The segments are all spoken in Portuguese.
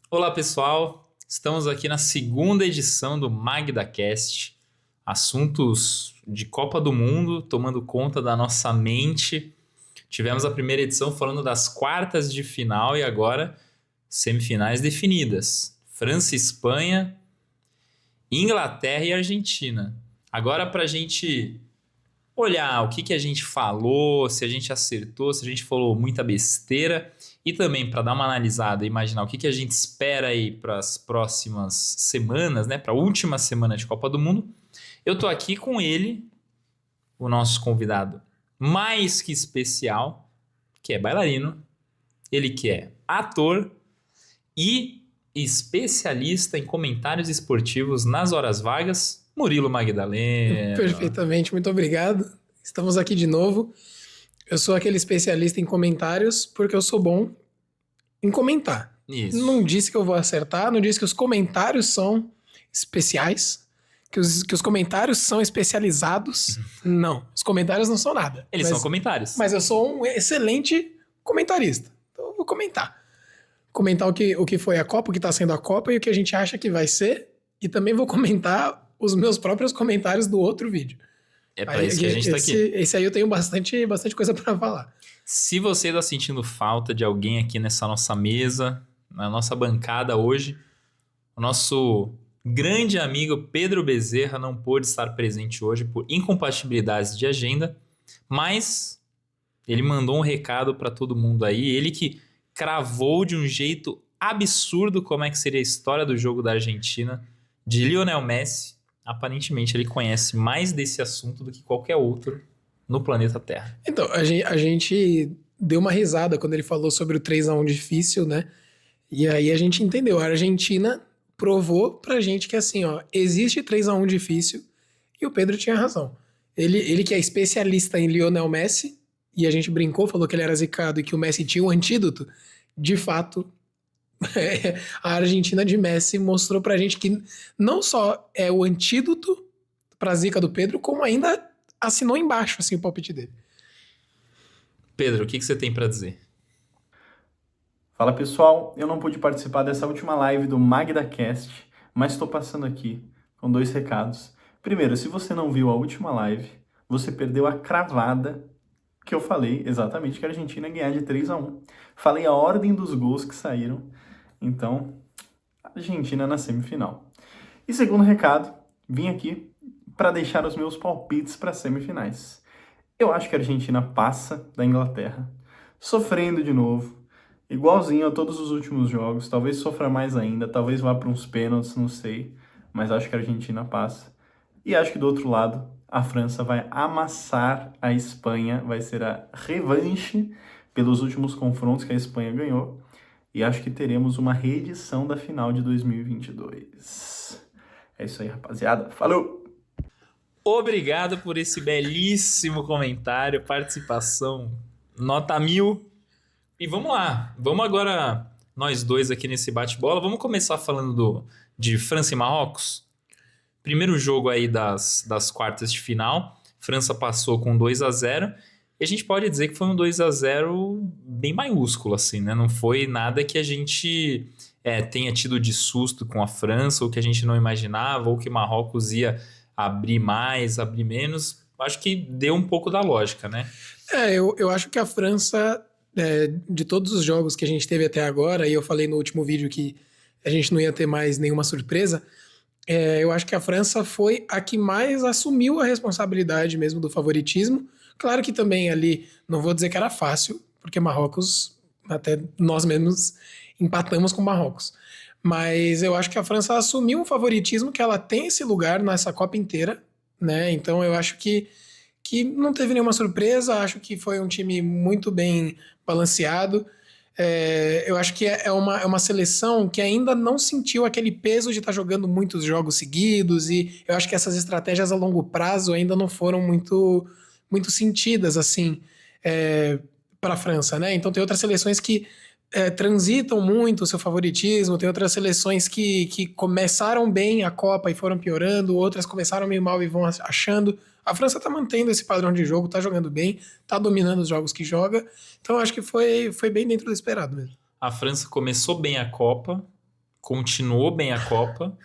Olá, pessoal. Estamos aqui na segunda edição do MagdaCast. Assuntos de Copa do Mundo tomando conta da nossa mente. Tivemos a primeira edição falando das quartas de final e agora semifinais definidas. França e Espanha, Inglaterra e Argentina. Agora para a gente olhar o que a gente falou, se a gente acertou, se a gente falou muita besteira e também para dar uma analisada e imaginar o que a gente espera aí para as próximas semanas, né? Para a última semana de Copa do Mundo. Eu tô aqui com ele, o nosso convidado mais que especial, que é bailarino, ele que é ator e especialista em comentários esportivos nas horas vagas, Murilo Magdaleno. Perfeitamente, muito obrigado. Estamos aqui de novo. Eu sou aquele especialista em comentários porque eu sou bom em comentar. Isso. Não disse que eu vou acertar, não disse que os comentários são especiais, que os comentários são especializados. Não, os comentários não são nada. Eles são comentários. Mas eu sou um excelente comentarista. Então eu vou comentar. Comentar o que foi a Copa, o que está sendo a Copa e o que a gente acha que vai ser. E também vou comentar os meus próprios comentários do outro vídeo. É para isso que a gente tá aqui. Esse aí eu tenho bastante coisa para falar. Se você tá sentindo falta de alguém aqui nessa nossa mesa, na nossa bancada hoje, o nosso grande amigo Pedro Bezerra não pôde estar presente hoje por incompatibilidades de agenda, mas ele mandou um recado para todo mundo aí, ele que cravou de um jeito absurdo como é que seria a história do jogo da Argentina, de Lionel Messi. Aparentemente ele conhece mais desse assunto do que qualquer outro no planeta Terra. Então, a gente deu uma risada quando ele falou sobre o 3-1 difícil, né? E aí a gente entendeu. A Argentina provou pra gente que assim, ó, existe 3-1 difícil e o Pedro tinha razão. Ele que é especialista em Lionel Messi, e a gente brincou, falou que ele era zicado e que o Messi tinha um antídoto, de fato, a Argentina de Messi mostrou pra gente que não só é o antídoto pra zica do Pedro, como ainda assinou embaixo assim, o palpite dele. Pedro, o que você tem pra dizer? Fala pessoal, eu não pude participar dessa última live do MagdaCast, mas estou passando aqui com 2 recados. Primeiro, se você não viu a última live, você perdeu a cravada que eu falei exatamente que a Argentina ia ganhar de 3-1. Falei a ordem dos gols que saíram, então, Argentina na semifinal. E segundo recado, vim aqui para deixar os meus palpites para as semifinais. Eu acho que a Argentina passa da Inglaterra, sofrendo de novo, igualzinho a todos os últimos jogos, talvez sofra mais ainda, talvez vá para uns pênaltis, não sei, mas acho que a Argentina passa. E acho que do outro lado, a França vai amassar a Espanha, vai ser a revanche pelos últimos confrontos que a Espanha ganhou, e acho que teremos uma reedição da final de 2022. É isso aí, rapaziada. Falou! Obrigado por esse belíssimo comentário, participação, nota 1000. E vamos lá, vamos agora, nós dois aqui nesse bate-bola, vamos começar falando de França e Marrocos. Primeiro jogo aí das quartas de final, França passou com 2-0, e a gente pode dizer que foi um 2-0 bem maiúsculo, assim, né? Não foi nada que a gente tenha tido de susto com a França, ou que a gente não imaginava, ou que o Marrocos ia abrir mais, abrir menos. Acho que deu um pouco da lógica, né? Eu acho que a França, de todos os jogos que a gente teve até agora, e eu falei no último vídeo que a gente não ia ter mais nenhuma surpresa, eu acho que a França foi a que mais assumiu a responsabilidade mesmo do favoritismo. Claro que também ali, não vou dizer que era fácil, porque Marrocos, até nós mesmos empatamos com Marrocos. Mas eu acho que a França assumiu um favoritismo, que ela tem esse lugar nessa Copa inteira, né? Então eu acho que não teve nenhuma surpresa, acho que foi um time muito bem balanceado. Eu acho que é uma seleção que ainda não sentiu aquele peso de estar jogando muitos jogos seguidos, e eu acho que essas estratégias a longo prazo ainda não foram muito sentidas assim para a França, né? Então tem outras seleções que transitam muito o seu favoritismo, tem outras seleções que começaram bem a Copa e foram piorando, outras começaram meio mal e vão achando. A França tá mantendo esse padrão de jogo, tá jogando bem, tá dominando os jogos que joga, então acho que foi bem dentro do esperado mesmo. A França começou bem a Copa, continuou bem a Copa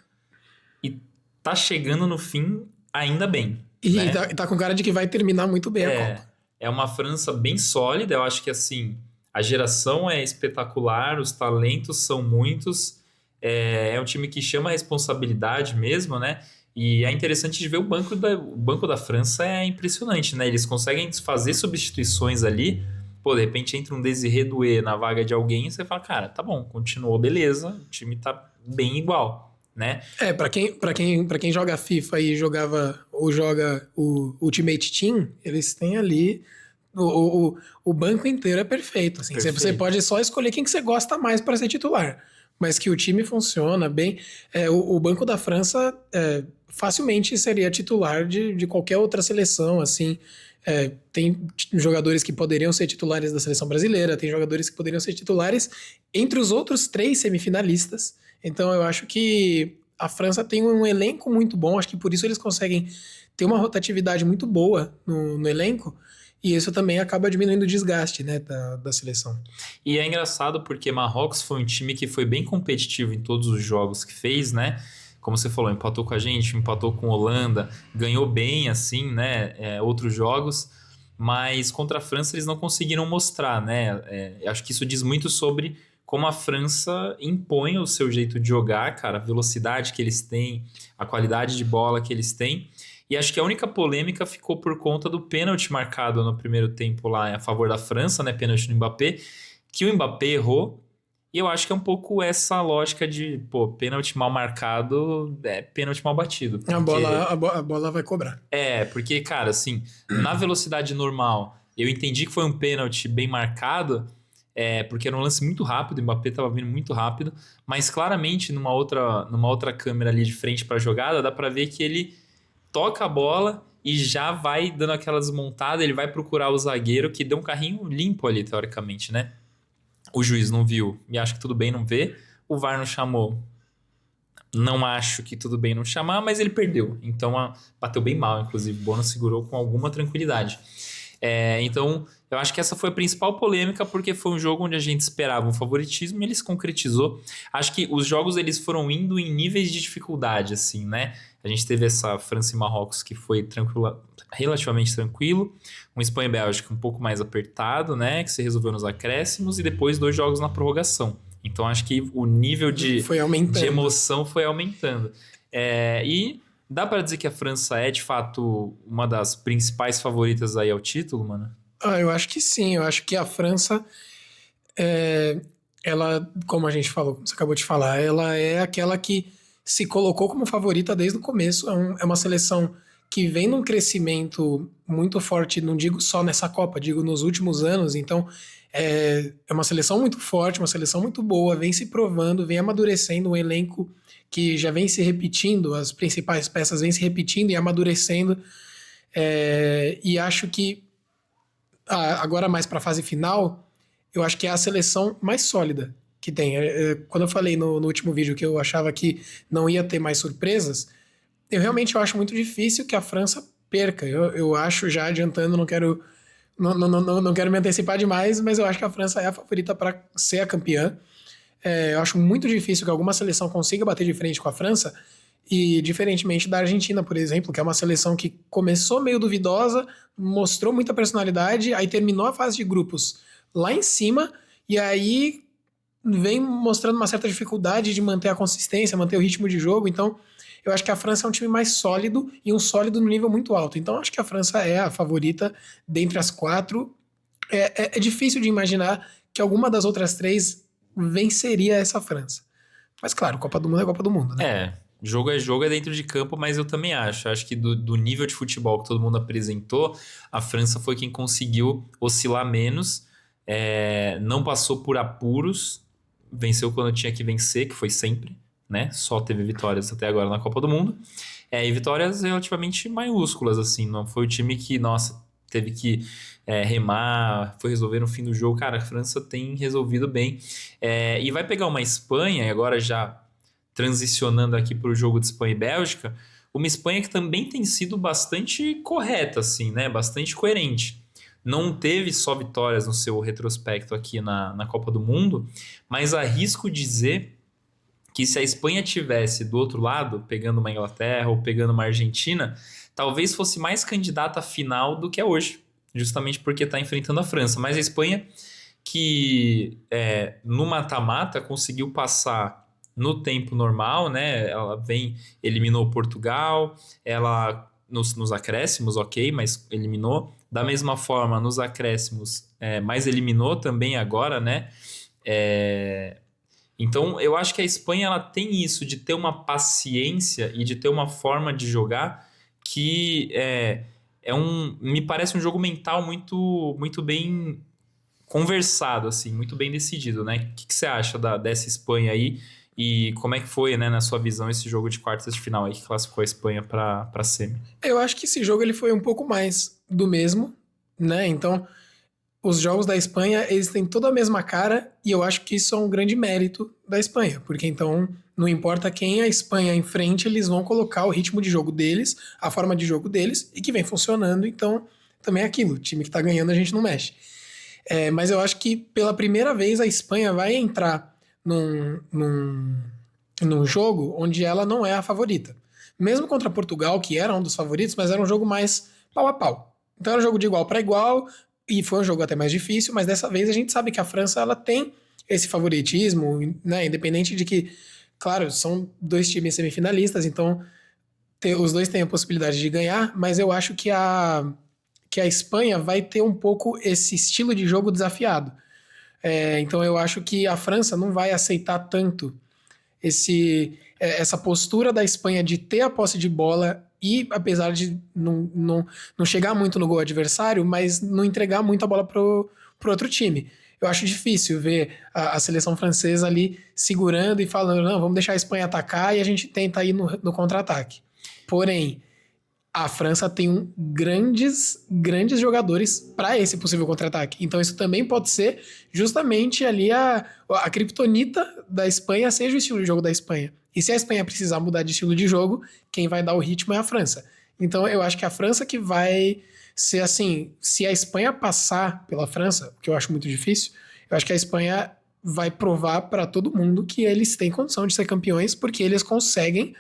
e tá chegando no fim ainda bem. E né? tá com cara de que vai terminar muito bem a Copa. É uma França bem sólida, eu acho que assim, a geração é espetacular, os talentos são muitos, é um time que chama a responsabilidade mesmo, né? E é interessante de ver o banco da França é impressionante, né? Eles conseguem fazer substituições ali, pô, de repente entra um Désiré Doué na vaga de alguém e você fala, cara, tá bom, continuou, beleza, o time tá bem igual, né? Pra quem joga FIFA e jogava ou joga o Ultimate Team, eles têm ali o banco inteiro é perfeito. Assim. Perfeito. Você pode só escolher quem que você gosta mais para ser titular, mas que o time funciona bem. O banco da França facilmente seria titular de qualquer outra seleção, assim. Tem jogadores que poderiam ser titulares da seleção brasileira, tem jogadores que poderiam ser titulares entre os outros 3 semifinalistas. Então eu acho que a França tem um elenco muito bom, acho que por isso eles conseguem ter uma rotatividade muito boa no elenco, e isso também acaba diminuindo o desgaste, né, da seleção. E é engraçado porque Marrocos foi um time que foi bem competitivo em todos os jogos que fez, né? Como você falou, empatou com a gente, empatou com a Holanda, ganhou bem, assim, né? Outros jogos, mas contra a França eles não conseguiram mostrar, né? Acho que isso diz muito sobre como a França impõe o seu jeito de jogar, cara, a velocidade que eles têm, a qualidade de bola que eles têm. E acho que a única polêmica ficou por conta do pênalti marcado no primeiro tempo lá a favor da França, né? Pênalti no Mbappé, que o Mbappé errou. E eu acho que é um pouco essa lógica de, pô, pênalti mal marcado é pênalti mal batido. Porque... A bola vai cobrar. Porque, cara, assim, na velocidade normal, eu entendi que foi um pênalti bem marcado, porque era um lance muito rápido, o Mbappé tava vindo muito rápido, mas claramente numa outra câmera ali de frente pra jogada, dá pra ver que ele toca a bola e já vai dando aquela desmontada, ele vai procurar o zagueiro, que deu um carrinho limpo ali, teoricamente, né? O juiz não viu e acho que tudo bem não ver. O VAR não chamou. Não acho que tudo bem não chamar, mas ele perdeu. Então, bateu bem mal, inclusive. O Bono segurou com alguma tranquilidade. Então, eu acho que essa foi a principal polêmica, porque foi um jogo onde a gente esperava um favoritismo e ele se concretizou. Acho que os jogos eles foram indo em níveis de dificuldade, assim, né? A gente teve essa França e Marrocos que foi relativamente tranquilo, um Espanha e Bélgica um pouco mais apertado, né? Que se resolveu nos acréscimos, e depois 2 jogos na prorrogação. Então acho que o nível de emoção foi aumentando. E dá para dizer que a França é, de fato, uma das principais favoritas aí ao título, mano? Eu acho que sim. Eu acho que a França, ela, como a gente falou, como você acabou de falar, ela é aquela que se colocou como favorita desde o começo. É uma seleção que vem num crescimento muito forte, não digo só nessa Copa, digo nos últimos anos. Então, é uma seleção muito forte, uma seleção muito boa, vem se provando, vem amadurecendo um elenco que já vem se repetindo, as principais peças vêm se repetindo e amadurecendo. E acho que, agora mais para a fase final, eu acho que é a seleção mais sólida que tem. Quando eu falei no último vídeo que eu achava que não ia ter mais surpresas, eu realmente acho muito difícil que a França perca. Eu acho, já adiantando, não quero me antecipar demais, mas eu acho que a França é a favorita para ser a campeã. Eu acho muito difícil que alguma seleção consiga bater de frente com a França, e diferentemente da Argentina, por exemplo, que é uma seleção que começou meio duvidosa, mostrou muita personalidade, aí terminou a fase de grupos lá em cima, e aí vem mostrando uma certa dificuldade de manter a consistência, manter o ritmo de jogo. Então eu acho que a França é um time mais sólido, e um sólido no nível muito alto. Então acho que a França é a favorita dentre as 4. É difícil de imaginar que alguma das outras 3 venceria essa França. Mas claro, Copa do Mundo é Copa do Mundo, né? Jogo é jogo, é dentro de campo, mas eu também acho que do nível de futebol que todo mundo apresentou, a França foi quem conseguiu oscilar menos, não passou por apuros, venceu quando tinha que vencer, que foi sempre, né? Só teve vitórias até agora na Copa do Mundo, e vitórias relativamente maiúsculas, assim, não foi o time que, nossa, teve que remar, foi resolver no fim do jogo. Cara, a França tem resolvido bem, e vai pegar uma Espanha, e agora já transicionando aqui para o jogo de Espanha e Bélgica, uma Espanha que também tem sido bastante correta, assim, né? Bastante coerente. Não teve só vitórias no seu retrospecto aqui na Copa do Mundo, mas arrisco dizer que se a Espanha tivesse do outro lado, pegando uma Inglaterra ou pegando uma Argentina, talvez fosse mais candidata à final do que é hoje, justamente porque está enfrentando a França. Mas a Espanha, que no mata-mata conseguiu passar no tempo normal, né? Ela eliminou Portugal, ela nos acréscimos, ok, mas eliminou. Da mesma forma, nos acréscimos, mas eliminou também agora, né? Então, eu acho que a Espanha ela tem isso de ter uma paciência e de ter uma forma de jogar que me parece um jogo mental muito, muito bem conversado, assim, muito bem decidido, né? O que você acha dessa Espanha aí e como é que foi, né, na sua visão, esse jogo de quartas de final aí que classificou a Espanha para semi? Eu acho que esse jogo ele foi um pouco mais do mesmo, né? Então, os jogos da Espanha, eles têm toda a mesma cara e eu acho que isso é um grande mérito da Espanha, porque então não importa quem a Espanha enfrente, eles vão colocar o ritmo de jogo deles, a forma de jogo deles e que vem funcionando, então também é aquilo, o time que tá ganhando a gente não mexe. Mas eu acho que pela primeira vez a Espanha vai entrar num jogo onde ela não é a favorita. Mesmo contra Portugal, que era um dos favoritos, mas era um jogo mais pau a pau. Então era um jogo de igual para igual, e foi um jogo até mais difícil, mas dessa vez a gente sabe que a França ela tem esse favoritismo, né? Independente de que, claro, são dois times semifinalistas, então os dois têm a possibilidade de ganhar, mas eu acho que a Espanha vai ter um pouco esse estilo de jogo desafiado. Então eu acho que a França não vai aceitar tanto essa postura da Espanha de ter a posse de bola e, apesar de não chegar muito no gol adversário, mas não entregar muito a bola pro outro time. Eu acho difícil ver a seleção francesa ali segurando e falando, não, vamos deixar a Espanha atacar e a gente tenta ir no contra-ataque. Porém, a França tem grandes jogadores para esse possível contra-ataque. Então isso também pode ser justamente ali a criptonita da Espanha, seja o estilo de jogo da Espanha. E se a Espanha precisar mudar de estilo de jogo, quem vai dar o ritmo é a França. Então eu acho que a França que vai ser assim, se a Espanha passar pela França, o que eu acho muito difícil, eu acho que a Espanha vai provar para todo mundo que eles têm condição de ser campeões, porque eles conseguem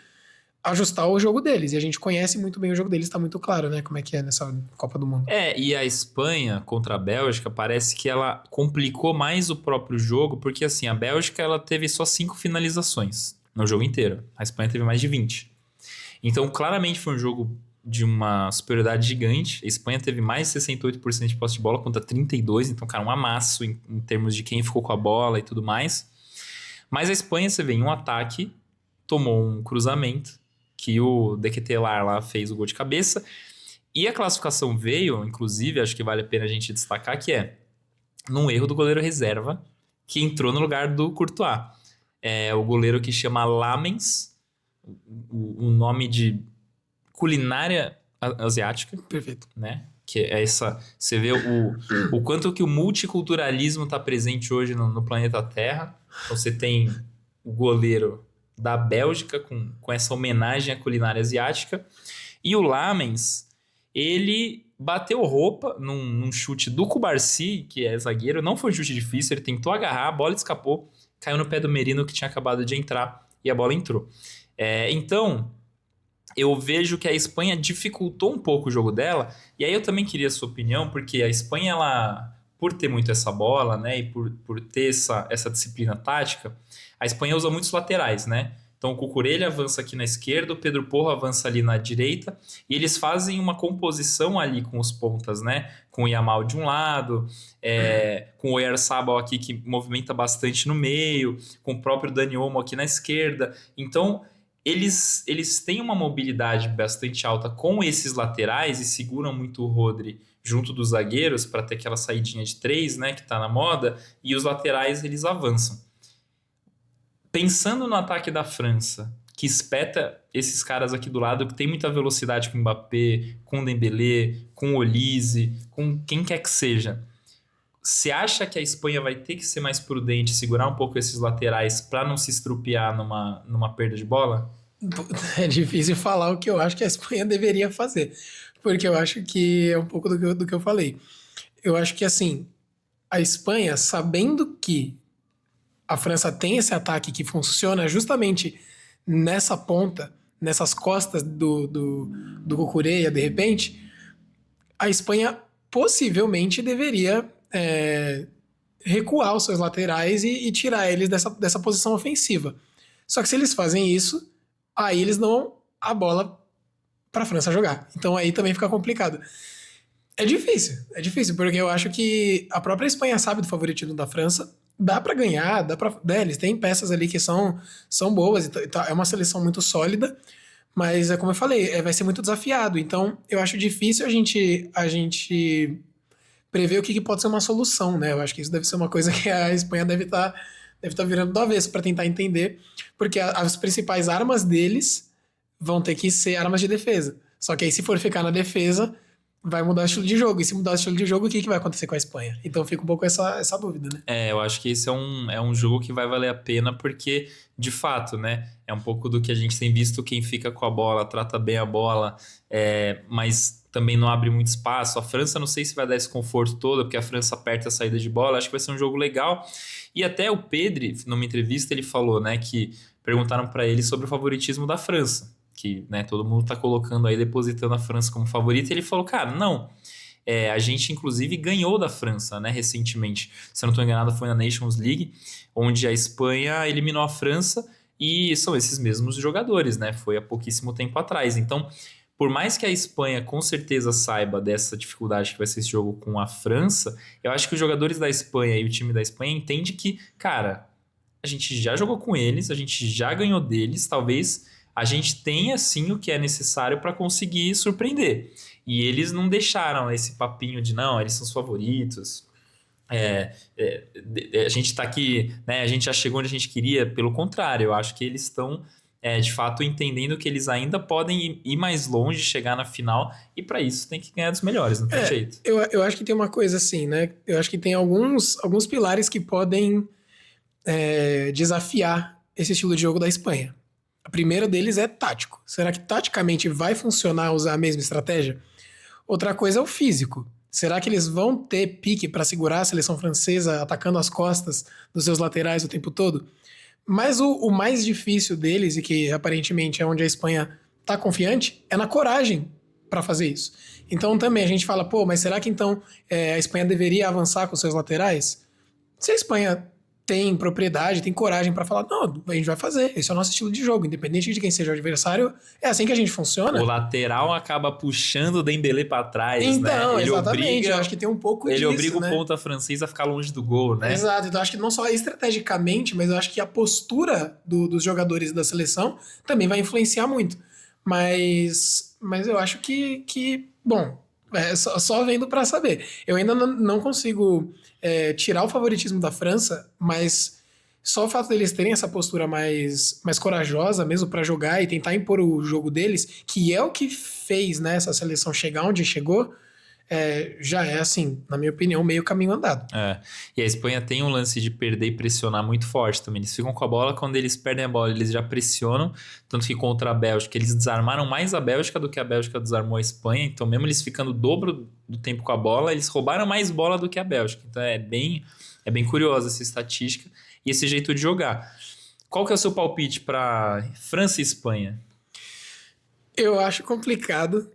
ajustar o jogo deles. E a gente conhece muito bem o jogo deles, tá muito claro, né? Como é que é nessa Copa do Mundo. E a Espanha contra a Bélgica, parece que ela complicou mais o próprio jogo, porque assim, a Bélgica ela teve só 5 finalizações no jogo inteiro. A Espanha teve mais de 20. Então, claramente foi um jogo de uma superioridade gigante. A Espanha teve mais de 68% de posse de bola contra 32%, então, cara, um amasso em termos de quem ficou com a bola e tudo mais. Mas a Espanha, você vê, em um ataque, tomou um cruzamento, que o De Ketelaere lá fez o gol de cabeça. E a classificação veio, inclusive, acho que vale a pena a gente destacar, que num erro do goleiro reserva, que entrou no lugar do Courtois. O goleiro que chama Lamens, o nome de culinária asiática. Perfeito. Né? Que é essa... Você vê o quanto que o multiculturalismo está presente hoje no planeta Terra. Então, você tem o goleiro da Bélgica, com essa homenagem à culinária asiática. E o Lamens, ele bateu roupa num chute do Cubarsí, que é zagueiro. Não foi um chute difícil, ele tentou agarrar, a bola escapou, caiu no pé do Merino, que tinha acabado de entrar, e a bola entrou. Então, eu vejo que a Espanha dificultou um pouco o jogo dela, e aí eu também queria a sua opinião, porque a Espanha, ela, por ter muito essa bola, né, e por ter essa disciplina tática, a Espanha usa muitos laterais, né? Então o Cucurella avança aqui na esquerda, o Pedro Porro avança ali na direita, e eles fazem uma composição ali com os pontas, né? Com o Yamal de um lado, com o Oyarzabal aqui que movimenta bastante no meio, com o próprio Dani Olmo aqui na esquerda. Então eles têm uma mobilidade bastante alta com esses laterais e seguram muito o Rodri junto dos zagueiros para ter aquela saidinha de 3, né? Que está na moda, e os laterais eles avançam. Pensando no ataque da França, que espeta esses caras aqui do lado, que tem muita velocidade com o Mbappé, com o Dembélé, com o Olise, com quem quer que seja, você acha que a Espanha vai ter que ser mais prudente, segurar um pouco esses laterais para não se estrupiar numa perda de bola? É difícil falar o que eu acho que a Espanha deveria fazer, porque eu acho que é um pouco do que eu falei. Eu acho que, assim, a Espanha, sabendo que a França tem esse ataque que funciona justamente nessa ponta, nessas costas do Cucurella, de repente, a Espanha possivelmente deveria recuar os seus laterais e tirar eles dessa posição ofensiva. Só que se eles fazem isso, aí eles dão a bola para a França jogar. Então aí também fica complicado. É difícil, porque eu acho que a própria Espanha sabe do favoritismo da França, dá para ganhar, eles têm peças ali que são boas, é uma seleção muito sólida, mas é como eu falei, vai ser muito desafiado. Então eu acho difícil a gente prever o que pode ser uma solução, né? Eu acho que isso deve ser uma coisa que a Espanha deve estar virando do avesso para tentar entender, porque as principais armas deles vão ter que ser armas de defesa. Só que aí, se for ficar na defesa, vai mudar o estilo de jogo. E se mudar o estilo de jogo, o que vai acontecer com a Espanha? Então fica um pouco essa dúvida, né? Eu acho que esse é um jogo que vai valer a pena, porque, de fato, né? É um pouco do que a gente tem visto, quem fica com a bola, trata bem a bola, mas também não abre muito espaço. A França, não sei se vai dar esse conforto todo, porque a França aperta a saída de bola. Acho que vai ser um jogo legal. E até o Pedri, numa entrevista, ele falou, né, que perguntaram para ele sobre o favoritismo da França, que, né, todo mundo tá colocando aí, depositando a França como favorita, e ele falou, cara, não, a gente inclusive ganhou da França, né, recentemente, se eu não estou enganado foi na Nations League, onde a Espanha eliminou a França, e são esses mesmos jogadores, né, foi há pouquíssimo tempo atrás. Então, por mais que a Espanha com certeza saiba dessa dificuldade que vai ser esse jogo com a França, eu acho que os jogadores da Espanha e o time da Espanha entendem que, cara, a gente já jogou com eles, a gente já ganhou deles, talvez a gente tenha sim o que é necessário para conseguir surpreender. E eles não deixaram esse papinho de não, eles são os favoritos. A gente tá aqui, né, a gente já chegou onde a gente queria. Pelo contrário, eu acho que eles estão de fato entendendo que eles ainda podem ir mais longe, chegar na final, e para isso tem que ganhar dos melhores, não tem jeito. Eu acho que tem uma coisa assim, né? Eu acho que tem alguns pilares que podem desafiar esse estilo de jogo da Espanha. A primeira deles é tático. Será que taticamente vai funcionar usar a mesma estratégia? Outra coisa é o físico. Será que eles vão ter pique para segurar a seleção francesa atacando as costas dos seus laterais o tempo todo? Mas o mais difícil deles, e que aparentemente é onde a Espanha está confiante, é na coragem para fazer isso. Então também a gente fala, mas será que então a Espanha deveria avançar com seus laterais? Se a Espanha tem propriedade, tem coragem para falar, não, a gente vai fazer, esse é o nosso estilo de jogo, independente de quem seja o adversário, é assim que a gente funciona. O lateral acaba puxando o Dembélé para trás, então, né? Então, exatamente, eu acho que tem um pouco disso, ele obriga né? o ponta francês a ficar longe do gol, né? Exato, então acho que não só estrategicamente, mas eu acho que a postura dos jogadores da seleção também vai influenciar muito. Mas eu acho que bom, só vendo para saber. Eu ainda não consigo tirar o favoritismo da França, mas só o fato deles terem essa postura mais corajosa mesmo para jogar e tentar impor o jogo deles, que é o que fez, né, essa seleção chegar onde chegou, já é, assim, na minha opinião, meio caminho andado. E a Espanha tem um lance de perder e pressionar muito forte também. Eles ficam com a bola, quando eles perdem a bola, eles já pressionam, tanto que contra a Bélgica, eles desarmaram mais a Bélgica do que a Bélgica desarmou a Espanha, então mesmo eles ficando o dobro do tempo com a bola, eles roubaram mais bola do que a Bélgica. Então é bem curiosa essa estatística e esse jeito de jogar. Qual que é o seu palpite para França e Espanha? Eu acho complicado.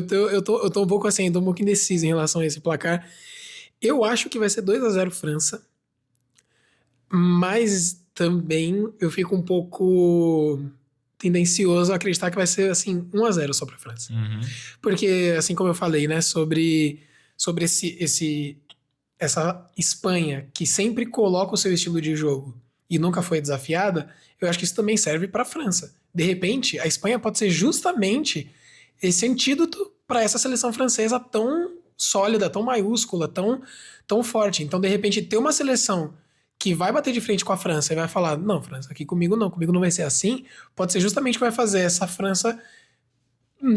Eu tô um pouco assim, tô um pouco indeciso em relação a esse placar. Eu acho que vai ser 2-0 França, mas também eu fico um pouco tendencioso a acreditar que vai ser assim 1-0 só pra França. Porque, assim como eu falei, né, sobre essa Espanha que sempre coloca o seu estilo de jogo e nunca foi desafiada, eu acho que isso também serve pra França. De repente, a Espanha pode ser justamente esse antídoto para essa seleção francesa tão sólida, tão maiúscula, tão forte. Então, de repente, ter uma seleção que vai bater de frente com a França e vai falar, não, França, aqui comigo não vai ser assim, pode ser justamente o que vai fazer essa França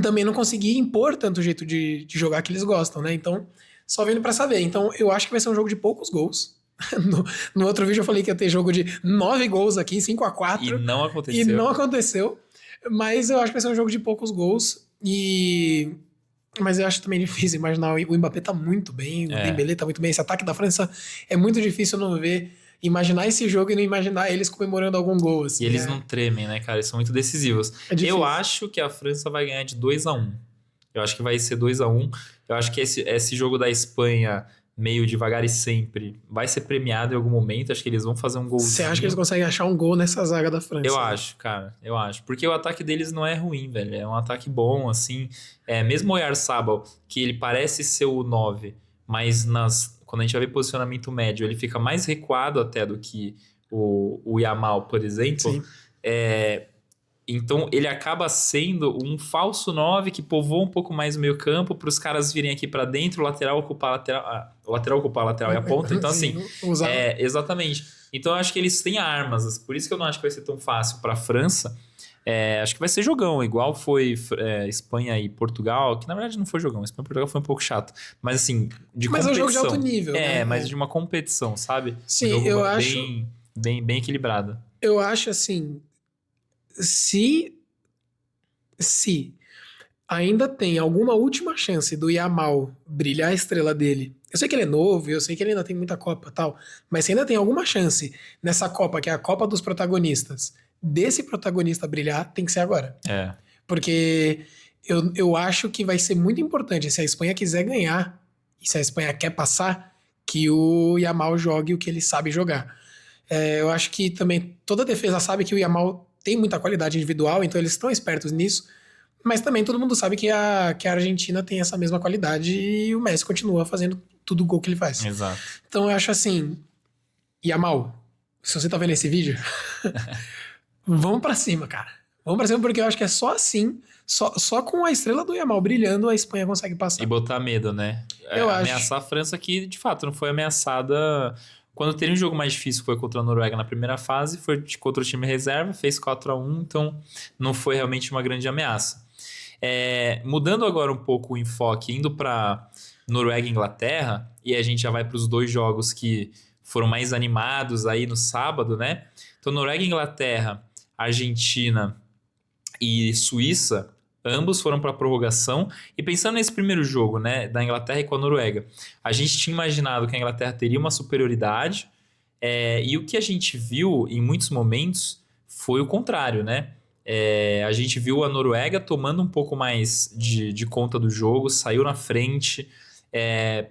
também não conseguir impor tanto o jeito de jogar que eles gostam, né? Então, só vendo para saber. Então, eu acho que vai ser um jogo de poucos gols. No outro vídeo eu falei que ia ter jogo de 9 gols aqui, 5-4. E não aconteceu. Mas eu acho que vai ser um jogo de poucos gols. E Mas eu acho também difícil imaginar. O Mbappé tá muito bem, o Dembélé tá muito bem. Esse ataque da França é muito difícil não ver, imaginar esse jogo e não imaginar eles comemorando algum gol. Assim, E eles não tremem, né, cara? Eles são muito decisivos. É difícil. Eu acho que a França vai ganhar de 2-1. Eu acho que vai ser 2-1. Eu acho que esse jogo da Espanha, meio devagar e sempre, vai ser premiado em algum momento. Acho que eles vão fazer um golzinho. Você acha que eles conseguem achar um gol nessa zaga da França? Eu acho, cara. Eu acho. Porque o ataque deles não é ruim, velho. É um ataque bom, assim. Mesmo o Oyarzabal, que ele parece ser o 9, mas quando a gente vai ver posicionamento médio, ele fica mais recuado até do que o Yamal, por exemplo. Sim. Então ele acaba sendo um falso 9 que povoa um pouco mais o meio campo para os caras virem aqui para dentro, o lateral ocupar a lateral, o lateral ocupar a lateral e a ponta. Então assim, exatamente. Então eu acho que eles têm armas, por isso que eu não acho que vai ser tão fácil para a França. Acho que vai ser jogão, igual foi Espanha e Portugal, que na verdade não foi jogão, Espanha e Portugal foi um pouco chato, mas assim, de competição. Mas é um jogo de alto nível, né? Mas de uma competição, sabe? Sim, um jogo eu acho bem equilibrado. Eu acho assim, se ainda tem alguma última chance do Yamal brilhar a estrela dele, eu sei que ele é novo, eu sei que ele ainda tem muita Copa e tal, mas se ainda tem alguma chance nessa Copa, que é a Copa dos protagonistas, desse protagonista brilhar, tem que ser agora. Porque eu acho que vai ser muito importante, se a Espanha quiser ganhar, e se a Espanha quer passar, que o Yamal jogue o que ele sabe jogar. Eu acho que também toda defesa sabe que o Yamal tem muita qualidade individual, então eles estão espertos nisso, mas também todo mundo sabe que a Argentina tem essa mesma qualidade e o Messi continua fazendo tudo o gol que ele faz. Exato. Então eu acho assim, Yamal, se você tá vendo esse vídeo, vamos pra cima, cara. Vamos pra cima, porque eu acho que é só assim, só com a estrela do Yamal brilhando, a Espanha consegue passar. E botar medo, né? Ameaçar a França, que de fato não foi ameaçada. Quando teve um jogo mais difícil, foi contra a Noruega na primeira fase, foi contra o time reserva, fez 4-1, então não foi realmente uma grande ameaça. Mudando agora um pouco o enfoque, indo para Noruega e Inglaterra, e a gente já vai para os dois jogos que foram mais animados aí no sábado, né? Então, Noruega e Inglaterra, Argentina e Suíça, ambos foram para a prorrogação. E pensando nesse primeiro jogo, né, da Inglaterra e com a Noruega, a gente tinha imaginado que a Inglaterra teria uma superioridade, e o que a gente viu em muitos momentos foi o contrário, né? A gente viu a Noruega tomando um pouco mais de conta do jogo, saiu na frente,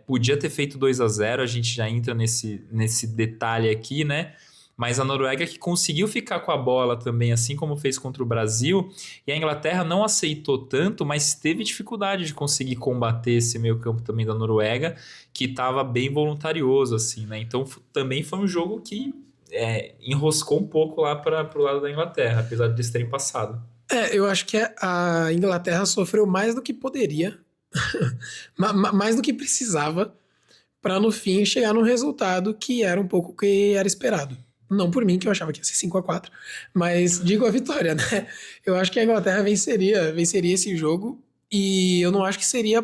podia ter feito 2-0, a gente já entra nesse detalhe aqui, né? Mas a Noruega que conseguiu ficar com a bola também, assim como fez contra o Brasil, e a Inglaterra não aceitou tanto, mas teve dificuldade de conseguir combater esse meio campo também da Noruega, que estava bem voluntarioso, assim, né? Então também foi um jogo que enroscou um pouco lá para o lado da Inglaterra, apesar de eles terem passado. Eu acho que a Inglaterra sofreu mais do que poderia, mais do que precisava, para no fim chegar num resultado que era um pouco o que era esperado. Não por mim, que eu achava que ia ser 5-4, mas digo a vitória, né? Eu acho que a Inglaterra venceria esse jogo, e eu não acho que seria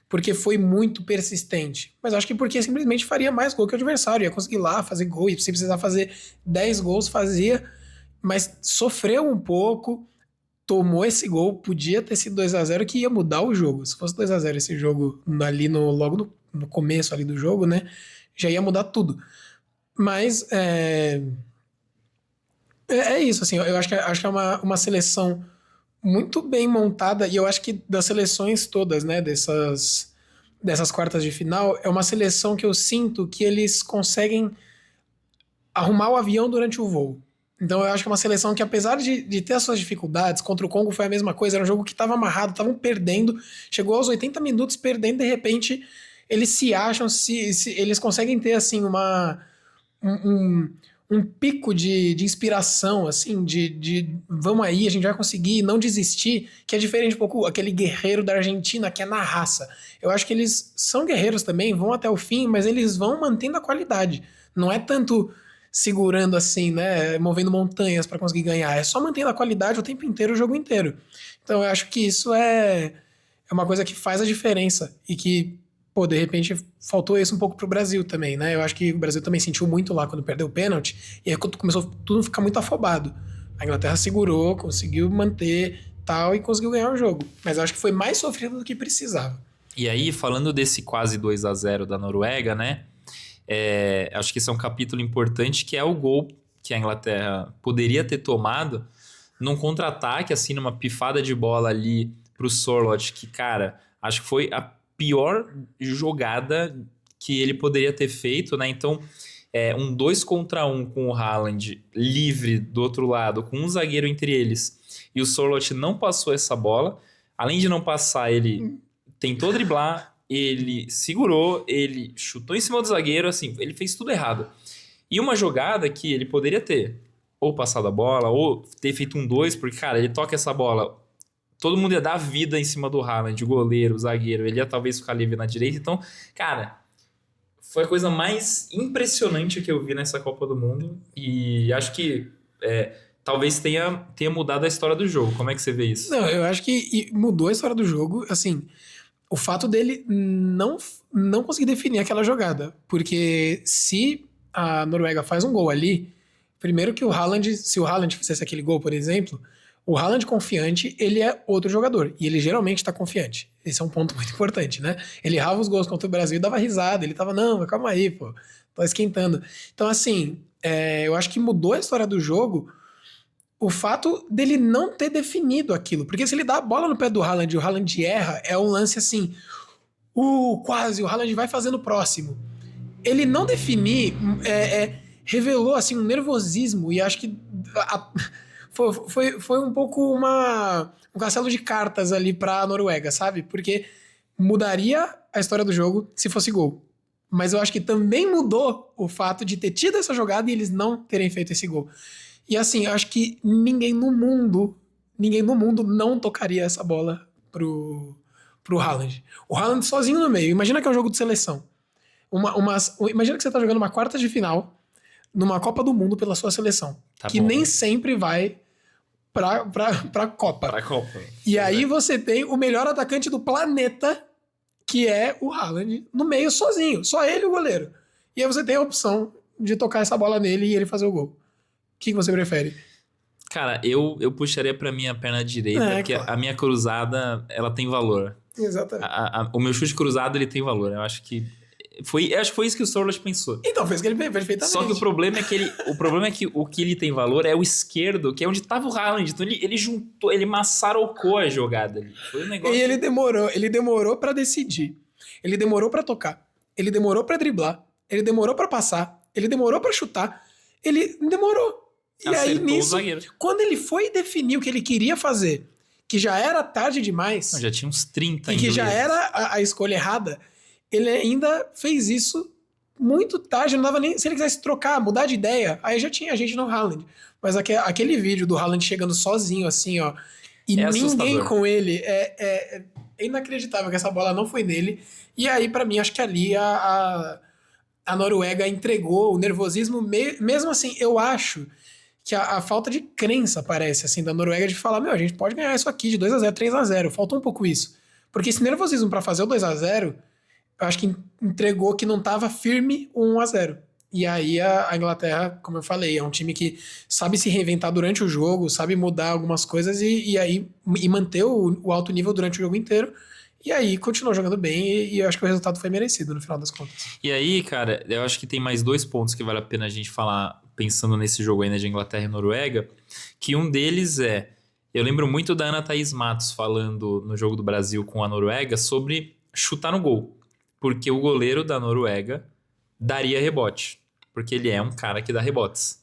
porque foi muito persistente, mas acho que porque simplesmente faria mais gol que o adversário, ia conseguir lá fazer gol, e se precisar fazer 10 gols, fazia, mas sofreu um pouco, tomou esse gol, podia ter sido 2-0 que ia mudar o jogo. Se fosse 2-0 esse jogo ali logo no começo ali do jogo, né, já ia mudar tudo. Mas é isso, assim, eu acho que é uma seleção muito bem montada, e eu acho que das seleções todas, né, dessas quartas de final, é uma seleção que eu sinto que eles conseguem arrumar o avião durante o voo. Então eu acho que é uma seleção que, apesar de ter as suas dificuldades, contra o Congo foi a mesma coisa, era um jogo que estava amarrado, estavam perdendo, chegou aos 80 minutos perdendo, de repente eles se acham, eles conseguem ter assim um pico de inspiração, assim, de vamos aí, a gente vai conseguir não desistir, que é diferente um pouco aquele guerreiro da Argentina, que é na raça. Eu acho que eles são guerreiros também, vão até o fim, mas eles vão mantendo a qualidade. Não é tanto segurando assim, né, movendo montanhas para conseguir ganhar, é só mantendo a qualidade o tempo inteiro, o jogo inteiro. Então eu acho que isso é uma coisa que faz a diferença, e que de repente faltou isso um pouco pro Brasil também, né? Eu acho que o Brasil também sentiu muito lá quando perdeu o pênalti, e aí quando começou tudo a ficar muito afobado. A Inglaterra segurou, conseguiu manter, tal e conseguiu ganhar o jogo. Mas eu acho que foi mais sofrido do que precisava. E aí, falando desse quase 2-0 da Noruega, né? Acho que esse é um capítulo importante, que é o gol que a Inglaterra poderia ter tomado num contra-ataque, assim, numa pifada de bola ali pro Sorloth, que, cara, acho que foi a pior jogada que ele poderia ter feito, né? Então, um 2 contra 1 com o Haaland livre do outro lado, com um zagueiro entre eles, e o Sorloth não passou essa bola. Além de não passar, ele tentou driblar, ele segurou, ele chutou em cima do zagueiro, assim, ele fez tudo errado. E uma jogada que ele poderia ter ou passado a bola, ou ter feito um 2, porque, cara, ele toca essa bola, todo mundo ia dar vida em cima do Haaland, o goleiro, o zagueiro, ele ia talvez ficar livre na direita. Então, cara, foi a coisa mais impressionante que eu vi nessa Copa do Mundo, e acho que talvez tenha mudado a história do jogo. Como é que você vê isso? Não, eu acho que mudou a história do jogo, assim, o fato dele não conseguir definir aquela jogada, porque se a Noruega faz um gol ali, primeiro que se o Haaland fizesse aquele gol, por exemplo, o Haaland confiante, ele é outro jogador, e ele geralmente tá confiante. Esse é um ponto muito importante, né? Ele errava os gols contra o Brasil e dava risada, ele tava, não, calma aí, pô, tô esquentando. Então, assim, eu acho que mudou a história do jogo o fato dele não ter definido aquilo. Porque se ele dá a bola no pé do Haaland e o Haaland erra, é um lance assim, quase, o Haaland vai fazendo o próximo. Ele não definir revelou assim um nervosismo, e acho que foi um pouco um castelo de cartas ali pra Noruega, sabe? Porque mudaria a história do jogo se fosse gol. Mas eu acho que também mudou o fato de ter tido essa jogada e eles não terem feito esse gol. E assim, eu acho que ninguém no mundo não tocaria essa bola pro Haaland. O Haaland sozinho no meio. Imagina que é um jogo de seleção. Imagina que você tá jogando uma quarta de final numa Copa do Mundo pela sua seleção. Tá que bom. nem sempre vai pra Copa. Pra Copa. E aí você tem o melhor atacante do planeta, que é o Haaland, no meio sozinho. Só ele e o goleiro. E aí você tem a opção de tocar essa bola nele e ele fazer o gol. O que você prefere? Cara, eu puxaria pra minha perna direita, porque claro. a minha cruzada, ela tem valor. Exatamente. O meu chute cruzado, ele tem valor. Eu acho que foi isso que o Sorloth pensou. Então, fez que ele fez perfeitamente. Só que o problema é que o que ele tem valor é o esquerdo, que é onde tava o Haaland. Então ele juntou, ele maçarocou a jogada ali. Foi um negócio. E ele demorou pra decidir. Ele demorou pra tocar. Ele demorou pra driblar. Ele demorou pra passar. Ele demorou pra chutar. Ele demorou. E aí, nisso, quando ele foi definir o que ele queria fazer, que já era tarde demais... Não, já tinha uns 30 e que já era a escolha errada, ele ainda fez isso muito tarde, não dava nem... Se ele quisesse trocar, mudar de ideia, aí já tinha gente no Haaland. Mas aquele vídeo do Haaland chegando sozinho, assim, ó, e ninguém assustador. com ele, é inacreditável que essa bola não foi nele. E aí, pra mim, acho que ali a Noruega entregou o nervosismo, mesmo assim, eu acho que a falta de crença, parece, assim, da Noruega de falar, a gente pode ganhar isso aqui de 2-0, 3-0, faltou um pouco isso. Porque esse nervosismo pra fazer o 2-0, eu acho que entregou que não tava firme o 1-0. E aí a Inglaterra, como eu falei, é um time que sabe se reinventar durante o jogo, sabe mudar algumas coisas e manter o alto nível durante o jogo inteiro. E aí continuou jogando bem e eu acho que o resultado foi merecido no final das contas. E aí, cara, eu acho que tem mais 2 pontos que vale a pena a gente falar, pensando nesse jogo ainda de Inglaterra e Noruega, que um deles eu lembro muito da Ana Thaís Matos falando no jogo do Brasil com a Noruega sobre chutar no gol, porque o goleiro da Noruega daria rebote, porque ele é um cara que dá rebotes.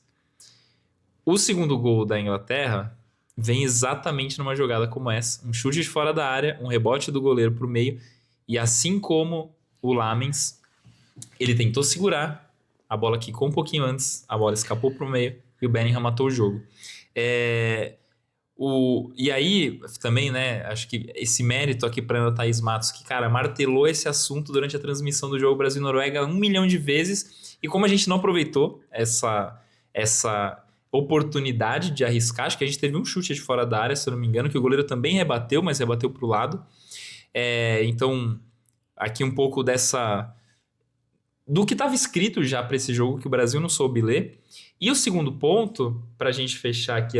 O segundo gol da Inglaterra vem exatamente numa jogada como essa, um chute de fora da área, um rebote do goleiro pro meio, e assim como o Lamens, ele tentou segurar, a bola quicou um pouquinho antes, a bola escapou pro meio e o Bellingham matou o jogo. E aí, também, né, acho que esse mérito aqui pra Ana Thaís Matos, que, cara, martelou esse assunto durante a transmissão do jogo Brasil-Noruega 1 milhão de vezes, e como a gente não aproveitou essa oportunidade de arriscar, acho que a gente teve um chute de fora da área, se eu não me engano, que o goleiro também rebateu, mas rebateu pro lado. Então, aqui um pouco do que estava escrito já para esse jogo, que o Brasil não soube ler. E o segundo ponto, para a gente fechar aqui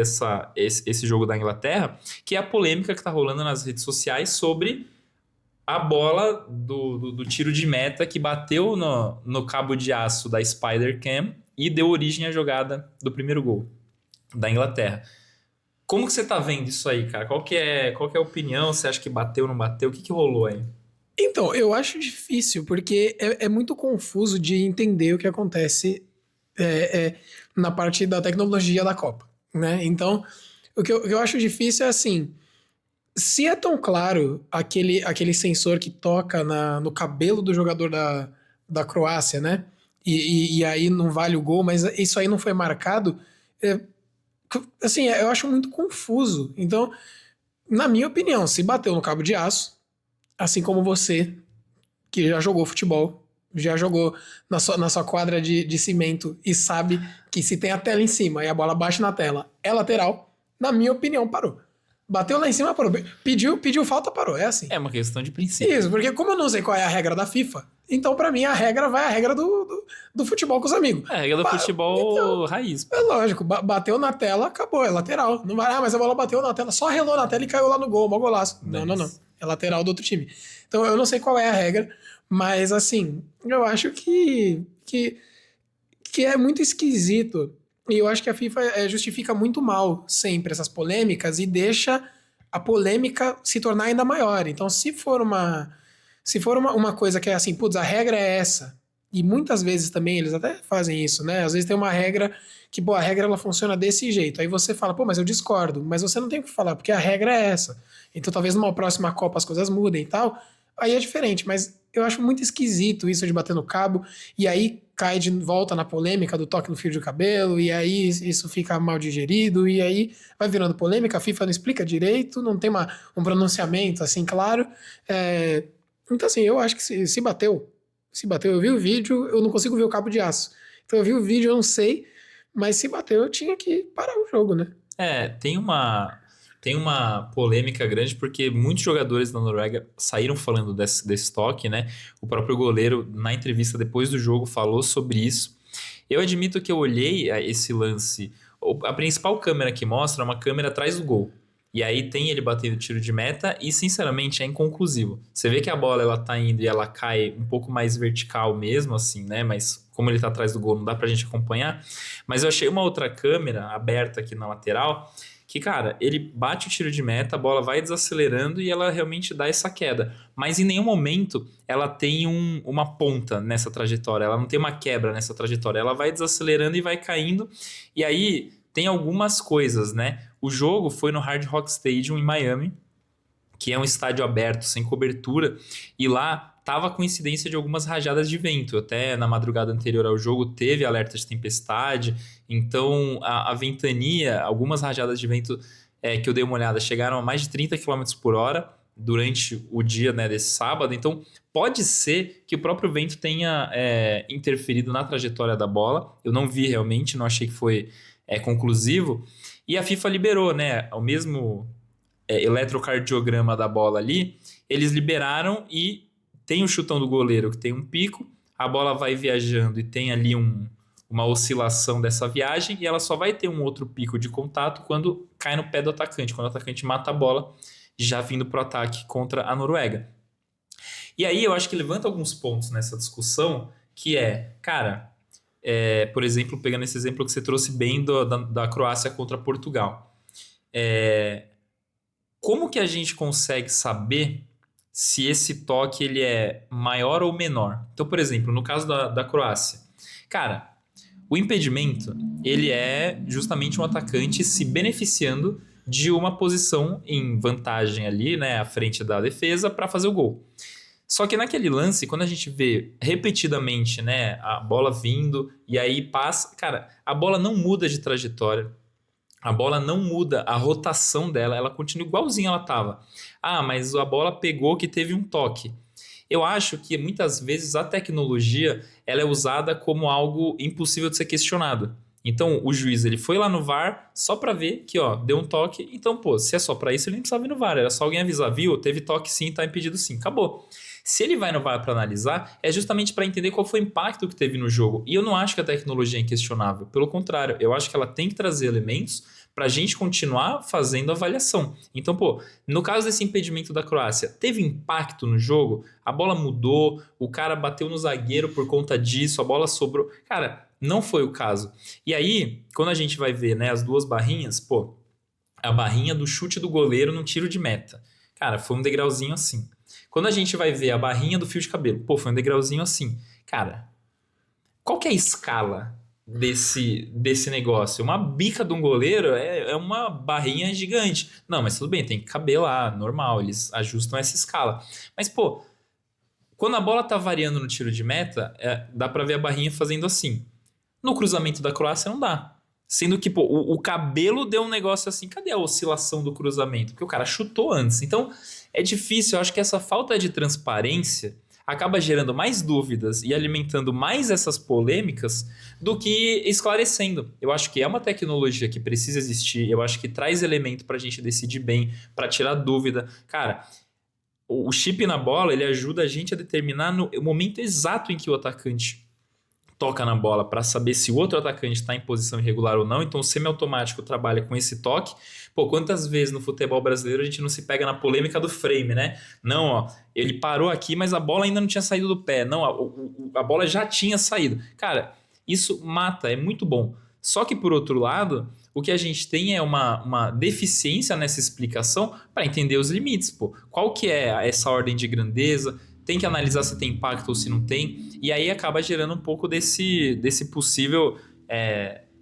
esse jogo da Inglaterra, que é a polêmica que está rolando nas redes sociais sobre a bola do tiro de meta que bateu no cabo de aço da Spider Cam e deu origem à jogada do primeiro gol da Inglaterra. Como que você tá vendo isso aí, cara? Qual que é a opinião? Você acha que bateu ou não bateu? O que rolou aí? Então, eu acho difícil, porque é muito confuso de entender o que acontece na parte da tecnologia da Copa, né? Então, o que eu acho difícil é assim, se é tão claro aquele sensor que toca no cabelo do jogador da Croácia, né? E aí não vale o gol, mas isso aí não foi marcado, assim, eu acho muito confuso. Então, na minha opinião, se bateu no cabo de aço, assim como você, que já jogou futebol, já jogou na sua quadra de cimento e sabe que se tem a tela em cima e a bola bate na tela, é lateral, na minha opinião, parou. Bateu lá em cima, parou. Pediu falta, parou. É assim. É uma questão de princípio. Isso, porque como eu não sei qual é a regra da FIFA, então pra mim a regra vai a regra do futebol com os amigos. É a regra do futebol então, raiz. É lógico, bateu na tela, acabou, é lateral. Não vai, mas a bola bateu na tela, só relou na tela e caiu lá no gol, mó golaço. Não. É lateral do outro time. Então eu não sei qual é a regra, mas assim, eu acho que é muito esquisito. E eu acho que a FIFA justifica muito mal sempre essas polêmicas e deixa a polêmica se tornar ainda maior. Então, se for uma coisa que é assim, putz, a regra é essa, e muitas vezes também eles até fazem isso, né? Às vezes tem uma regra que, a regra ela funciona desse jeito. Aí você fala, mas eu discordo. Mas você não tem o que falar, porque a regra é essa. Então, talvez numa próxima Copa as coisas mudem e tal. Aí é diferente, mas eu acho muito esquisito isso de bater no cabo, e aí cai de volta na polêmica do toque no fio de cabelo, e aí isso fica mal digerido, e aí vai virando polêmica, a FIFA não explica direito, não tem um pronunciamento assim claro. Então assim, eu acho que se bateu, eu vi o vídeo, eu não consigo ver o cabo de aço. Então eu vi o vídeo, eu não sei, mas se bateu eu tinha que parar o jogo, né? Tem uma polêmica grande porque muitos jogadores da Noruega saíram falando desse toque, né? O próprio goleiro, na entrevista depois do jogo, falou sobre isso. Eu admito que eu olhei esse lance. A principal câmera que mostra é uma câmera atrás do gol. E aí tem ele batendo tiro de meta e, sinceramente, é inconclusivo. Você vê que a bola ela tá indo e ela cai um pouco mais vertical mesmo, assim, né? Mas como ele tá atrás do gol, não dá pra gente acompanhar. Mas eu achei uma outra câmera aberta aqui na lateral que, cara, ele bate o tiro de meta, a bola vai desacelerando e ela realmente dá essa queda. Mas em nenhum momento ela tem uma ponta nessa trajetória, ela não tem uma quebra nessa trajetória. Ela vai desacelerando e vai caindo. E aí tem algumas coisas, né? O jogo foi no Hard Rock Stadium em Miami, que é um estádio aberto, sem cobertura, e lá tava com incidência de algumas rajadas de vento. Até na madrugada anterior ao jogo teve alerta de tempestade, então a ventania, algumas rajadas de vento que eu dei uma olhada, chegaram a mais de 30 km por hora durante o dia, né, desse sábado. Então pode ser que o próprio vento tenha interferido na trajetória da bola. Eu não vi realmente, não achei que foi conclusivo. E a FIFA liberou, né, o mesmo eletrocardiograma da bola ali, eles liberaram e tem o chutão do goleiro que tem um pico, a bola vai viajando e tem ali uma oscilação dessa viagem e ela só vai ter um outro pico de contato quando cai no pé do atacante, quando o atacante mata a bola já vindo pro ataque contra a Noruega. E aí eu acho que levanta alguns pontos nessa discussão, que cara, por exemplo, pegando esse exemplo que você trouxe bem da Croácia contra Portugal. Como que a gente consegue saber se esse toque ele é maior ou menor? Então, por exemplo, no caso da Croácia, cara, o impedimento ele é justamente um atacante se beneficiando de uma posição em vantagem ali, né, à frente da defesa para fazer o gol. Só que naquele lance, quando a gente vê repetidamente, né, a bola vindo e aí passa, cara, a bola não muda de trajetória. A bola não muda a rotação dela, ela continua igualzinha ela estava. Mas a bola pegou que teve um toque. Eu acho que muitas vezes a tecnologia ela é usada como algo impossível de ser questionado. Então o juiz ele foi lá no VAR só para ver que deu um toque. Então, se é só para isso, ele nem precisava ir no VAR. Era só alguém avisar, viu? Teve toque sim, tá impedido sim. Acabou. Se ele vai no VAR para analisar, é justamente para entender qual foi o impacto que teve no jogo. E eu não acho que a tecnologia é inquestionável. Pelo contrário, eu acho que ela tem que trazer elementos para a gente continuar fazendo avaliação. Então, no caso desse impedimento da Croácia, teve impacto no jogo? A bola mudou, o cara bateu no zagueiro por conta disso, a bola sobrou. Cara, não foi o caso. E aí, quando a gente vai ver, né, as duas barrinhas, a barrinha do chute do goleiro no tiro de meta. Cara, foi um degrauzinho assim. Quando a gente vai ver a barrinha do fio de cabelo, foi um degrauzinho assim. Cara, qual que é a escala desse negócio? Uma bica de um goleiro é uma barrinha gigante. Não, mas tudo bem, tem que caber lá, normal, eles ajustam essa escala. Mas, quando a bola tá variando no tiro de meta, dá pra ver a barrinha fazendo assim. No cruzamento da Croácia não dá. Sendo que, o cabelo deu um negócio assim, cadê a oscilação do cruzamento? Porque o cara chutou antes. Então, é difícil. Eu acho que essa falta de transparência acaba gerando mais dúvidas e alimentando mais essas polêmicas do que esclarecendo. Eu acho que é uma tecnologia que precisa existir. Eu acho que traz elemento para a gente decidir bem, para tirar dúvida. Cara, o chip na bola, ele ajuda a gente a determinar no momento exato em que o atacante toca na bola para saber se o outro atacante está em posição irregular ou não. Então o semiautomático trabalha com esse toque. Quantas vezes no futebol brasileiro a gente não se pega na polêmica do frame, né? Não, ele parou aqui, mas a bola ainda não tinha saído do pé. Não, a bola já tinha saído. Cara, isso mata, é muito bom. Só que por outro lado, o que a gente tem é uma deficiência nessa explicação para entender os limites. Qual que é essa ordem de grandeza? Tem que analisar se tem impacto ou se não tem. E aí acaba gerando um pouco desse possível...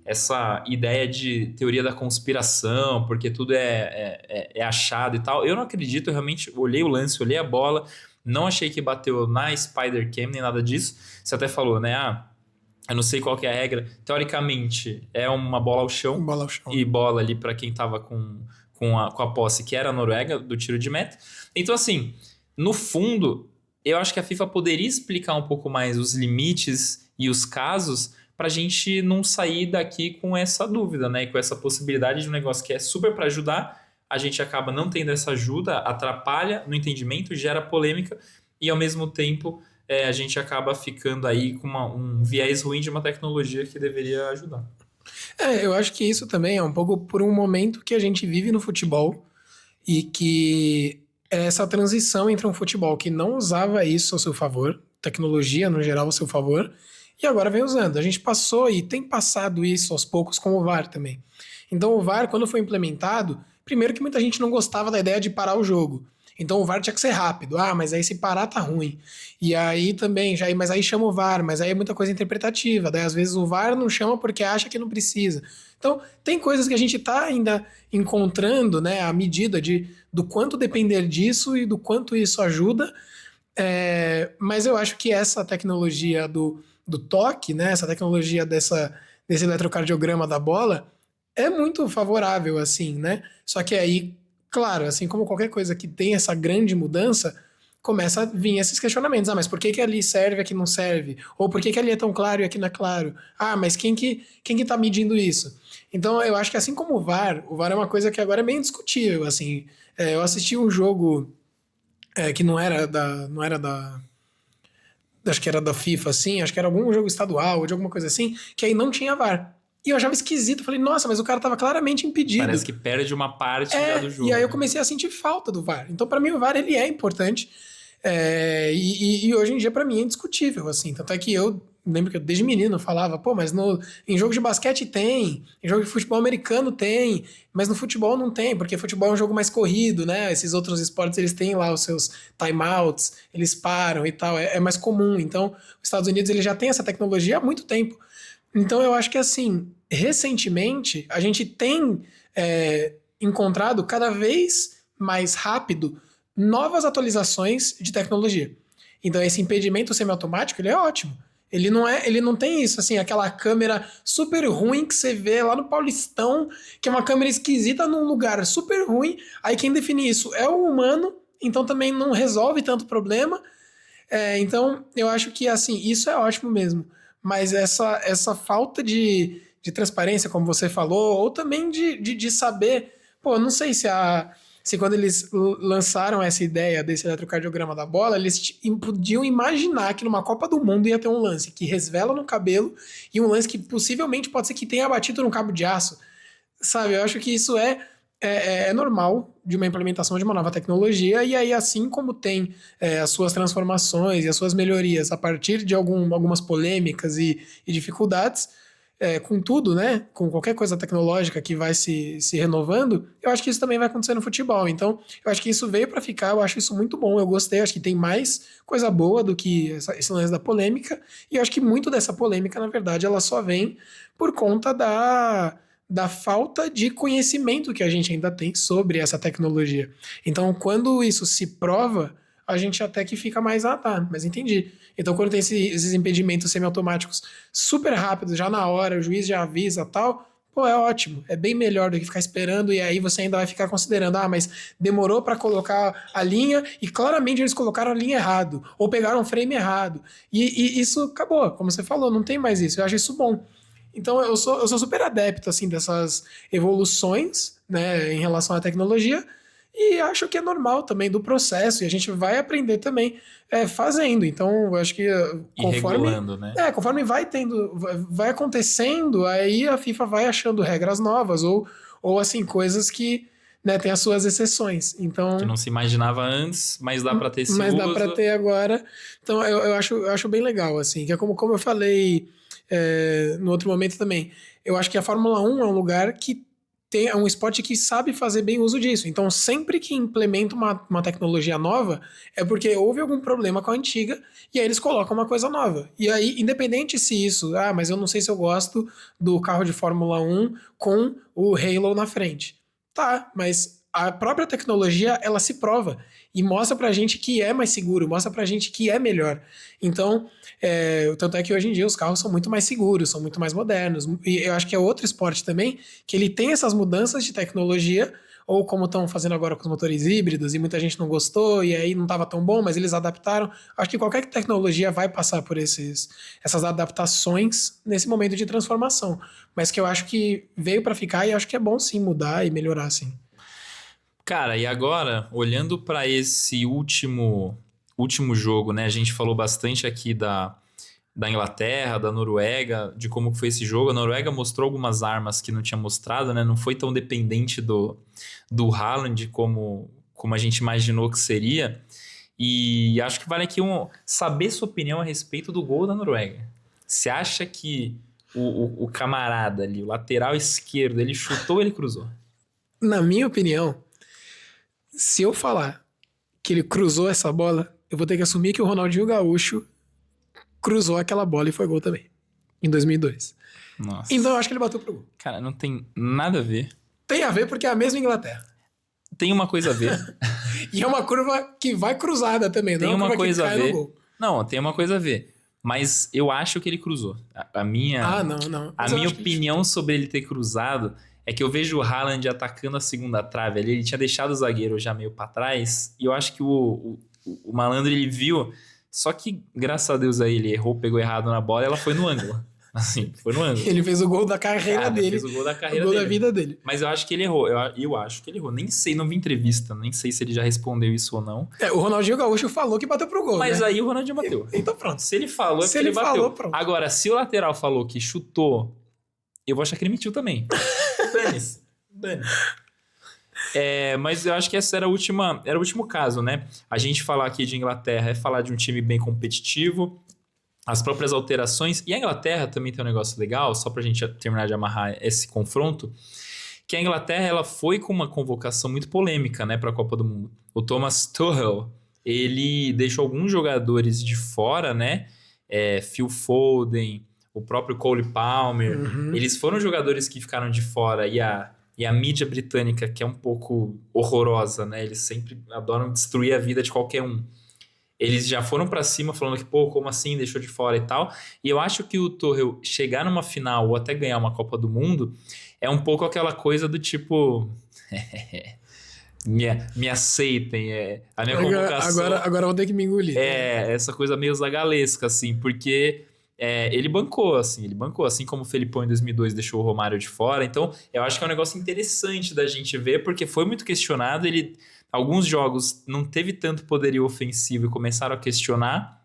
essa ideia de teoria da conspiração, porque tudo é achado e tal. Eu não acredito, eu realmente olhei o lance, olhei a bola, não achei que bateu na Spider Cam, nem nada disso. Você até falou, né? Eu não sei qual que é a regra. Teoricamente, é uma bola ao chão. Bola ao chão. E bola ali para quem tava com a posse, que era a Noruega, do tiro de meta. Então, assim, no fundo, eu acho que a FIFA poderia explicar um pouco mais os limites e os casos para a gente não sair daqui com essa dúvida, né? E com essa possibilidade de um negócio que é super para ajudar, a gente acaba não tendo essa ajuda, atrapalha no entendimento, gera polêmica e, ao mesmo tempo, a gente acaba ficando aí com um viés ruim de uma tecnologia que deveria ajudar. Eu acho que isso também é um pouco por um momento que a gente vive no futebol e que é essa transição entre um futebol que não usava isso ao seu favor, tecnologia no geral ao seu favor, e agora vem usando. A gente passou e tem passado isso aos poucos com o VAR também. Então o VAR, quando foi implementado, primeiro que muita gente não gostava da ideia de parar o jogo. Então o VAR tinha que ser rápido. Mas aí se parar tá ruim. E aí também, mas aí chama o VAR, mas aí é muita coisa interpretativa. Daí às vezes o VAR não chama porque acha que não precisa. Então tem coisas que a gente tá ainda encontrando, né, a medida do quanto depender disso e do quanto isso ajuda. Mas eu acho que essa tecnologia do toque, né, essa tecnologia desse eletrocardiograma da bola é muito favorável, assim, né? Só que aí, claro, assim como qualquer coisa que tem essa grande mudança, começa a vir esses questionamentos. Mas por que ali serve e aqui não serve? Ou por que ali é tão claro e aqui não é claro? Mas quem que tá medindo isso? Então, eu acho que assim como o VAR é uma coisa que agora é bem discutível, assim. Eu assisti um jogo que não era da acho que era da FIFA, assim, acho que era algum jogo estadual ou de alguma coisa assim, que aí não tinha VAR. E eu achava esquisito, falei, nossa, mas o cara tava claramente impedido. Parece que perde uma parte já do jogo. E aí eu comecei a sentir falta do VAR. Então, pra mim, o VAR, ele é importante. E hoje em dia, pra mim, é indiscutível, assim. Tanto é que eu lembro que eu, desde menino, falava, mas em jogo de basquete tem, em jogo de futebol americano tem, mas no futebol não tem, porque futebol é um jogo mais corrido, né? Esses outros esportes, eles têm lá os seus timeouts, eles param e tal, é mais comum. Então, os Estados Unidos, ele já tem essa tecnologia há muito tempo. Então, eu acho que, assim, recentemente, a gente tem encontrado cada vez mais rápido novas atualizações de tecnologia. Então, esse impedimento semiautomático, ele é ótimo. Ele não tem isso, assim, aquela câmera super ruim que você vê lá no Paulistão, que é uma câmera esquisita num lugar super ruim. Aí quem define isso é o humano, então também não resolve tanto problema. Então, eu acho que, assim, isso é ótimo mesmo. Mas essa falta de transparência, como você falou, ou também de saber... não sei se se quando eles lançaram essa ideia desse eletrocardiograma da bola, eles podiam imaginar que numa Copa do Mundo ia ter um lance que resvela no cabelo e um lance que possivelmente pode ser que tenha batido num cabo de aço. Sabe, eu acho que isso é normal de uma implementação de uma nova tecnologia, e aí assim como tem as suas transformações e as suas melhorias a partir de algumas polêmicas e dificuldades, com tudo, né? Com qualquer coisa tecnológica que vai se renovando, eu acho que isso também vai acontecer no futebol. Então, eu acho que isso veio para ficar, eu acho isso muito bom, eu gostei, acho que tem mais coisa boa do que esse lance da polêmica, e eu acho que muito dessa polêmica, na verdade, ela só vem por conta da falta de conhecimento que a gente ainda tem sobre essa tecnologia. Então, quando isso se prova, a gente até que fica mais, tá, mas entendi. Então, quando tem esses impedimentos semiautomáticos super rápidos, já na hora, o juiz já avisa tal, pô, é ótimo. É bem melhor do que ficar esperando, e aí você ainda vai ficar considerando, mas demorou para colocar a linha, e claramente eles colocaram a linha errado, ou pegaram o frame errado. E isso acabou, como você falou, não tem mais isso. Eu acho isso bom. Então, eu sou super adepto, assim, dessas evoluções, né, em relação à tecnologia, e acho que é normal também do processo, e a gente vai aprender também fazendo. Então, eu acho que conforme, né? Conforme vai acontecendo, aí a FIFA vai achando regras novas, ou assim, coisas que, né, tem as suas exceções. Então, que não se imaginava antes, mas dá para ter esse mas uso. dá para ter agora. Então, eu acho bem legal, assim, que é como eu falei no outro momento também. Eu acho que a Fórmula 1 é um lugar que é um esporte que sabe fazer bem uso disso. Então, sempre que implementa uma tecnologia nova, é porque houve algum problema com a antiga, e aí eles colocam uma coisa nova. E aí, independente se isso, mas eu não sei se eu gosto do carro de Fórmula 1 com o Halo na frente. Tá, mas a própria tecnologia, ela se prova e mostra pra gente que é mais seguro, mostra pra gente que é melhor. Então, tanto é que hoje em dia os carros são muito mais seguros, são muito mais modernos. E eu acho que é outro esporte também que ele tem essas mudanças de tecnologia, ou como estão fazendo agora com os motores híbridos, e muita gente não gostou, e aí não estava tão bom, mas eles adaptaram. Acho que qualquer tecnologia vai passar por essas adaptações nesse momento de transformação. Mas que eu acho que veio para ficar, e acho que é bom sim mudar e melhorar sim. Cara, e agora, olhando para esse último jogo, né? A gente falou bastante aqui da Inglaterra, da Noruega, de como foi esse jogo. A Noruega mostrou algumas armas que não tinha mostrado, né? Não foi tão dependente do Haaland como a gente imaginou que seria. E acho que vale aqui saber sua opinião a respeito do gol da Noruega. Você acha que o camarada ali, o lateral esquerdo, ele chutou ou ele cruzou? Na minha opinião, se eu falar que ele cruzou essa bola, eu vou ter que assumir que o Ronaldinho Gaúcho cruzou aquela bola e foi gol também, em 2002. Nossa. Então eu acho que ele bateu pro gol. Cara, não tem nada a ver. Tem a ver porque é a mesma Inglaterra. Tem uma coisa a ver. E é uma curva que vai cruzada também, tem não é uma coisa que cai a ver. no gol. Não, tem uma coisa a ver. Mas eu acho que ele cruzou. A minha, não. a minha opinião sobre ele ter cruzado é que eu vejo o Haaland atacando a segunda trave ali. Ele tinha deixado o zagueiro já meio pra trás. E eu acho que o malandro, ele viu. Só que, graças a Deus, aí ele errou, pegou errado na bola e ela foi no ângulo. Assim, foi no ângulo. Ele fez o gol da carreira dele. Fez o gol da carreira o gol dele. da vida dele. Mas eu acho que ele errou. Eu acho que ele errou. Nem sei, não vi entrevista. Nem sei se ele já respondeu isso ou não. O Ronaldinho Gaúcho falou que bateu pro gol, Mas né? aí o Ronaldinho bateu. Então pronto. Se ele falou, é Se porque ele bateu. falou, pronto. Agora, se o lateral falou que chutou, eu vou achar que ele mentiu também. Dane-se. Mas eu acho que essa era o último caso, né? A gente falar aqui de Inglaterra é falar de um time bem competitivo, as próprias alterações. E a Inglaterra também tem um negócio legal, só pra gente terminar de amarrar esse confronto, que a Inglaterra ela foi com uma convocação muito polêmica, né, para a Copa do Mundo. O Thomas Tuchel, ele deixou alguns jogadores de fora, né? Phil Foden, o próprio Cole Palmer. Eles foram jogadores que ficaram de fora, e a mídia britânica, que é um pouco horrorosa, né? Eles sempre adoram destruir a vida de qualquer um. Eles já foram pra cima falando que, como assim, deixou de fora e tal. E eu acho que o Tuchel chegar numa final ou até ganhar uma Copa do Mundo é um pouco aquela coisa do tipo... me aceitem, a minha convocação... Agora vão ter que me engolir. Essa coisa meio zagalesca, assim, porque ele bancou, assim como o Felipão em 2002 deixou o Romário de fora. Então, eu acho que é um negócio interessante da gente ver, porque foi muito questionado. Alguns jogos não teve tanto poderio ofensivo e começaram a questionar,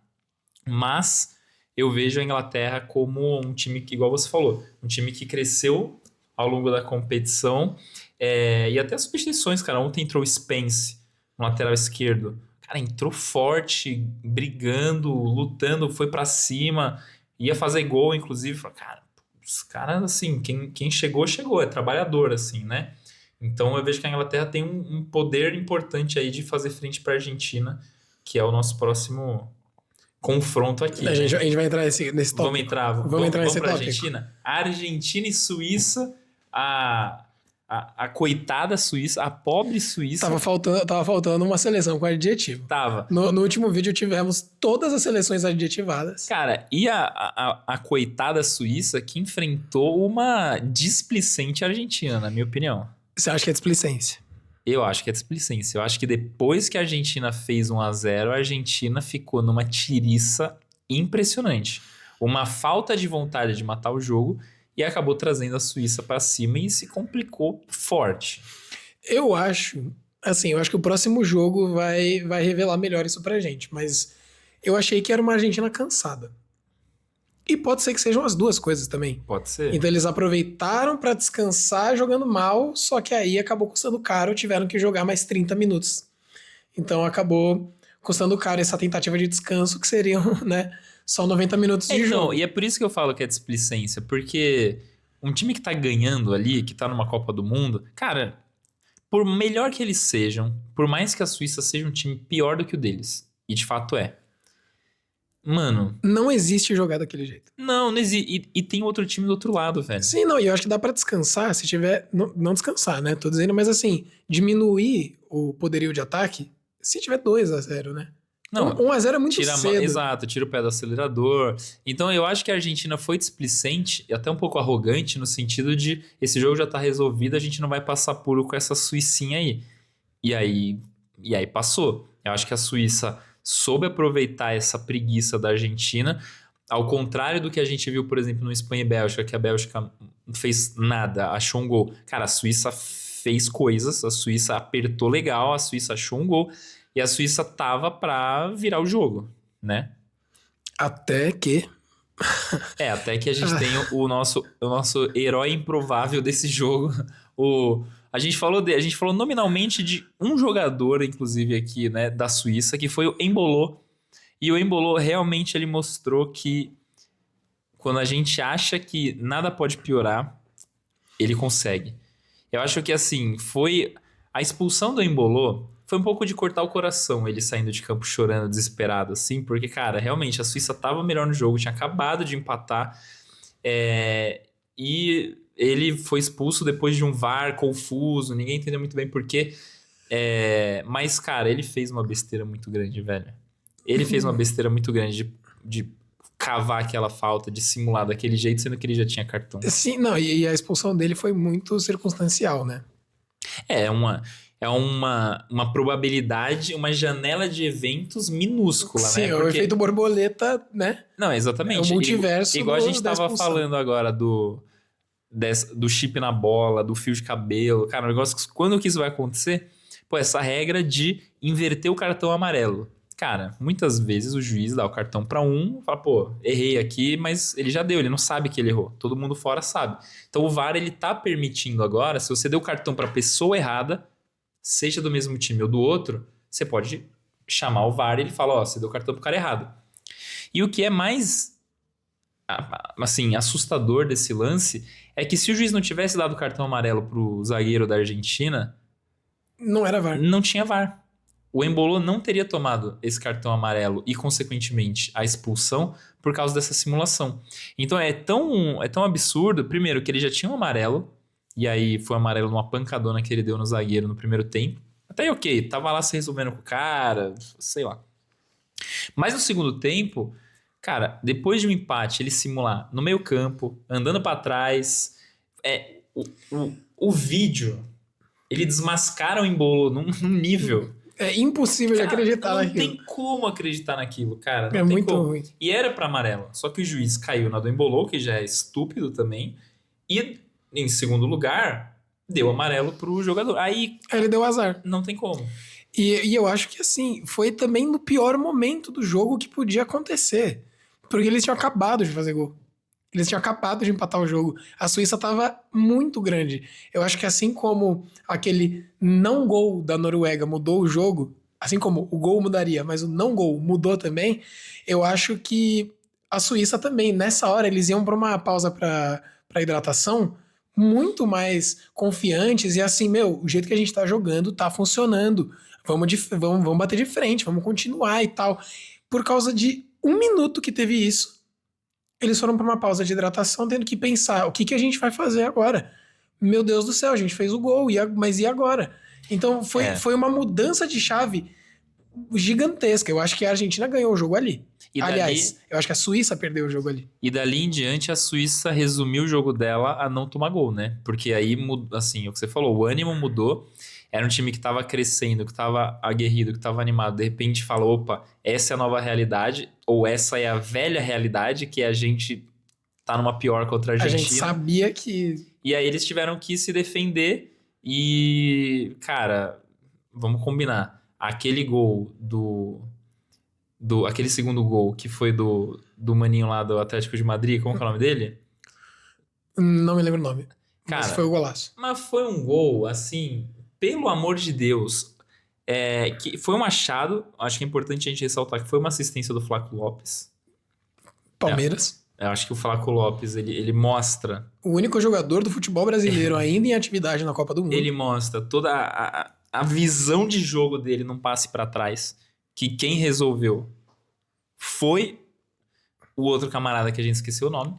mas eu vejo a Inglaterra como um time que, igual você falou, um time que cresceu ao longo da competição, e até as substituições, cara. Ontem entrou o Spence no lateral esquerdo. Cara, entrou forte, brigando, lutando, foi pra cima, ia fazer gol, inclusive. Falei, cara, os caras, assim, quem chegou, é trabalhador, assim, né? Então eu vejo que a Inglaterra tem um poder importante aí de fazer frente pra Argentina, que é o nosso próximo confronto aqui. A gente vai entrar nesse tópico. Vamos entrar nesse pra tópico. Argentina? A Argentina e Suíça, a coitada Suíça, a pobre Suíça. Tava faltando uma seleção com adjetivo. Tava. No último vídeo tivemos todas as seleções adjetivadas. Cara, e a coitada Suíça que enfrentou uma displicente Argentina, na minha opinião. Você acha que é displicência? Eu acho que é displicência. Eu acho que depois que a Argentina fez 1-0, a Argentina ficou numa tiriça impressionante. Uma falta de vontade de matar o jogo e acabou trazendo a Suíça pra cima e se complicou forte. Eu acho que o próximo jogo vai revelar melhor isso pra gente, mas eu achei que era uma Argentina cansada. E pode ser que sejam as duas coisas também. Pode ser. Então eles aproveitaram pra descansar jogando mal, só que aí acabou custando caro, tiveram que jogar mais 30 minutos. Então acabou custando caro essa tentativa de descanso, que seriam, né, só 90 minutos de jogo. E é por isso que eu falo que é displicência, porque um time que tá ganhando ali, que tá numa Copa do Mundo, cara, por melhor que eles sejam, por mais que a Suíça seja um time pior do que o deles, e de fato é, mano... Não existe jogar daquele jeito. Não existe. E tem outro time do outro lado, velho. Sim, não, e eu acho que dá pra descansar se tiver... Não descansar, né? Tô dizendo, mas assim, diminuir o poderio de ataque se tiver 2-0, né? Não, 1-0 é muito cedo. Exato, tira o pé do acelerador. Então eu acho que a Argentina foi displicente e até um pouco arrogante no sentido de esse jogo já tá resolvido, a gente não vai passar puro com essa Suicinha aí. E aí passou. Eu acho que a Suíça soube aproveitar essa preguiça da Argentina, ao contrário do que a gente viu, por exemplo, no Espanha e Bélgica, que a Bélgica não fez nada, achou um gol. Cara, a Suíça fez coisas, a Suíça apertou legal, a Suíça achou um gol, e a Suíça tava pra virar o jogo, né? Até que Até que a gente tem o nosso herói improvável desse jogo. A gente falou nominalmente de um jogador, inclusive aqui, né, da Suíça, que foi o Embolo. E o Embolo realmente ele mostrou que quando a gente acha que nada pode piorar, ele consegue. Eu acho que assim, foi a expulsão do Embolo foi um pouco de cortar o coração, ele saindo de campo chorando, desesperado, assim, porque, cara, realmente a Suíça tava melhor no jogo, tinha acabado de empatar, e ele foi expulso depois de um VAR confuso, ninguém entendeu muito bem por quê, mas, cara, ele fez uma besteira muito grande, velho. Ele fez uma besteira muito grande de cavar aquela falta, de simular daquele jeito, sendo que ele já tinha cartão. Sim, não, e a expulsão dele foi muito circunstancial, né? É uma probabilidade, uma janela de eventos minúscula, Sim, né? Porque... o efeito borboleta, né? Não, exatamente. É o multiverso igual a gente tava falando agora do chip na bola, do fio de cabelo. Cara, o negócio que quando que isso vai acontecer? Pô, essa regra de inverter o cartão amarelo. Cara, muitas vezes o juiz dá o cartão pra um, fala, pô, errei aqui, mas ele já deu, ele não sabe que ele errou. Todo mundo fora sabe. Então o VAR, ele tá permitindo agora, se você deu o cartão pra pessoa errada, seja do mesmo time ou do outro, você pode chamar o VAR e ele fala, ó, você deu o cartão pro cara errado. E o que é mais, assim, assustador desse lance é que se o juiz não tivesse dado o cartão amarelo pro zagueiro da Argentina... Não era VAR. Não tinha VAR. O Embolo não teria tomado esse cartão amarelo e, consequentemente, a expulsão por causa dessa simulação. Então é tão absurdo, primeiro, que ele já tinha um amarelo, e aí foi um amarelo numa pancadona que ele deu no zagueiro no primeiro tempo. Até aí, ok, tava lá se resolvendo com o cara, sei lá. Mas no segundo tempo, cara, depois de um empate, ele simular no meio campo, andando pra trás, o vídeo, ele desmascara o Embolo num nível... É impossível de acreditar não naquilo. tem como acreditar naquilo, cara. Não É tem muito como. ruim. E era pra amarelo. Só que o juiz caiu na do Embolou, que já é estúpido também. E, em segundo lugar, deu amarelo pro jogador. Aí Aí ele deu azar. não tem como. E eu acho que, assim, foi também no pior momento do jogo que podia acontecer. Porque eles tinham acabado de fazer gol. Eles tinham acabado de empatar o jogo. A Suíça tava muito grande. Eu acho que assim como aquele não gol da Noruega mudou o jogo, assim como o gol mudaria, mas o não gol mudou também, eu acho que a Suíça também, nessa hora, eles iam para uma pausa para hidratação muito mais confiantes e assim, meu, o jeito que a gente tá jogando tá funcionando. Vamos bater de frente, vamos continuar e tal. Por causa de 1 minuto que teve isso, eles foram para uma pausa de hidratação, tendo que pensar o que a gente vai fazer agora. Meu Deus do céu, a gente fez o gol, mas e agora? Então foi uma mudança de chave gigantesca. Eu acho que a Argentina ganhou o jogo ali. E Aliás, eu acho que a Suíça perdeu o jogo ali. E dali em diante a Suíça resumiu o jogo dela a não tomar gol, né? Porque aí, assim, o que você falou, o ânimo mudou. Era um time que tava crescendo, que tava aguerrido, que tava animado. De repente fala, opa, essa é a nova realidade. Ou essa é a velha realidade, que a gente tá numa pior contra a A Argentina. gente sabia que... E aí eles tiveram que se defender. E, cara, vamos combinar. Aquele gol aquele segundo gol que foi do maninho lá do Atlético de Madrid, como que é o nome dele? Não me lembro o nome. Cara, mas foi o golaço. Mas foi um gol, assim, pelo amor de Deus, que foi um achado, acho que é importante a gente ressaltar que foi uma assistência do Flaco Lopes. Palmeiras. Eu acho que o Flaco Lopes, ele mostra... O único jogador do futebol brasileiro ainda em atividade na Copa do Mundo. Ele mostra toda a visão de jogo dele num passe pra trás, que quem resolveu foi o outro camarada que a gente esqueceu o nome.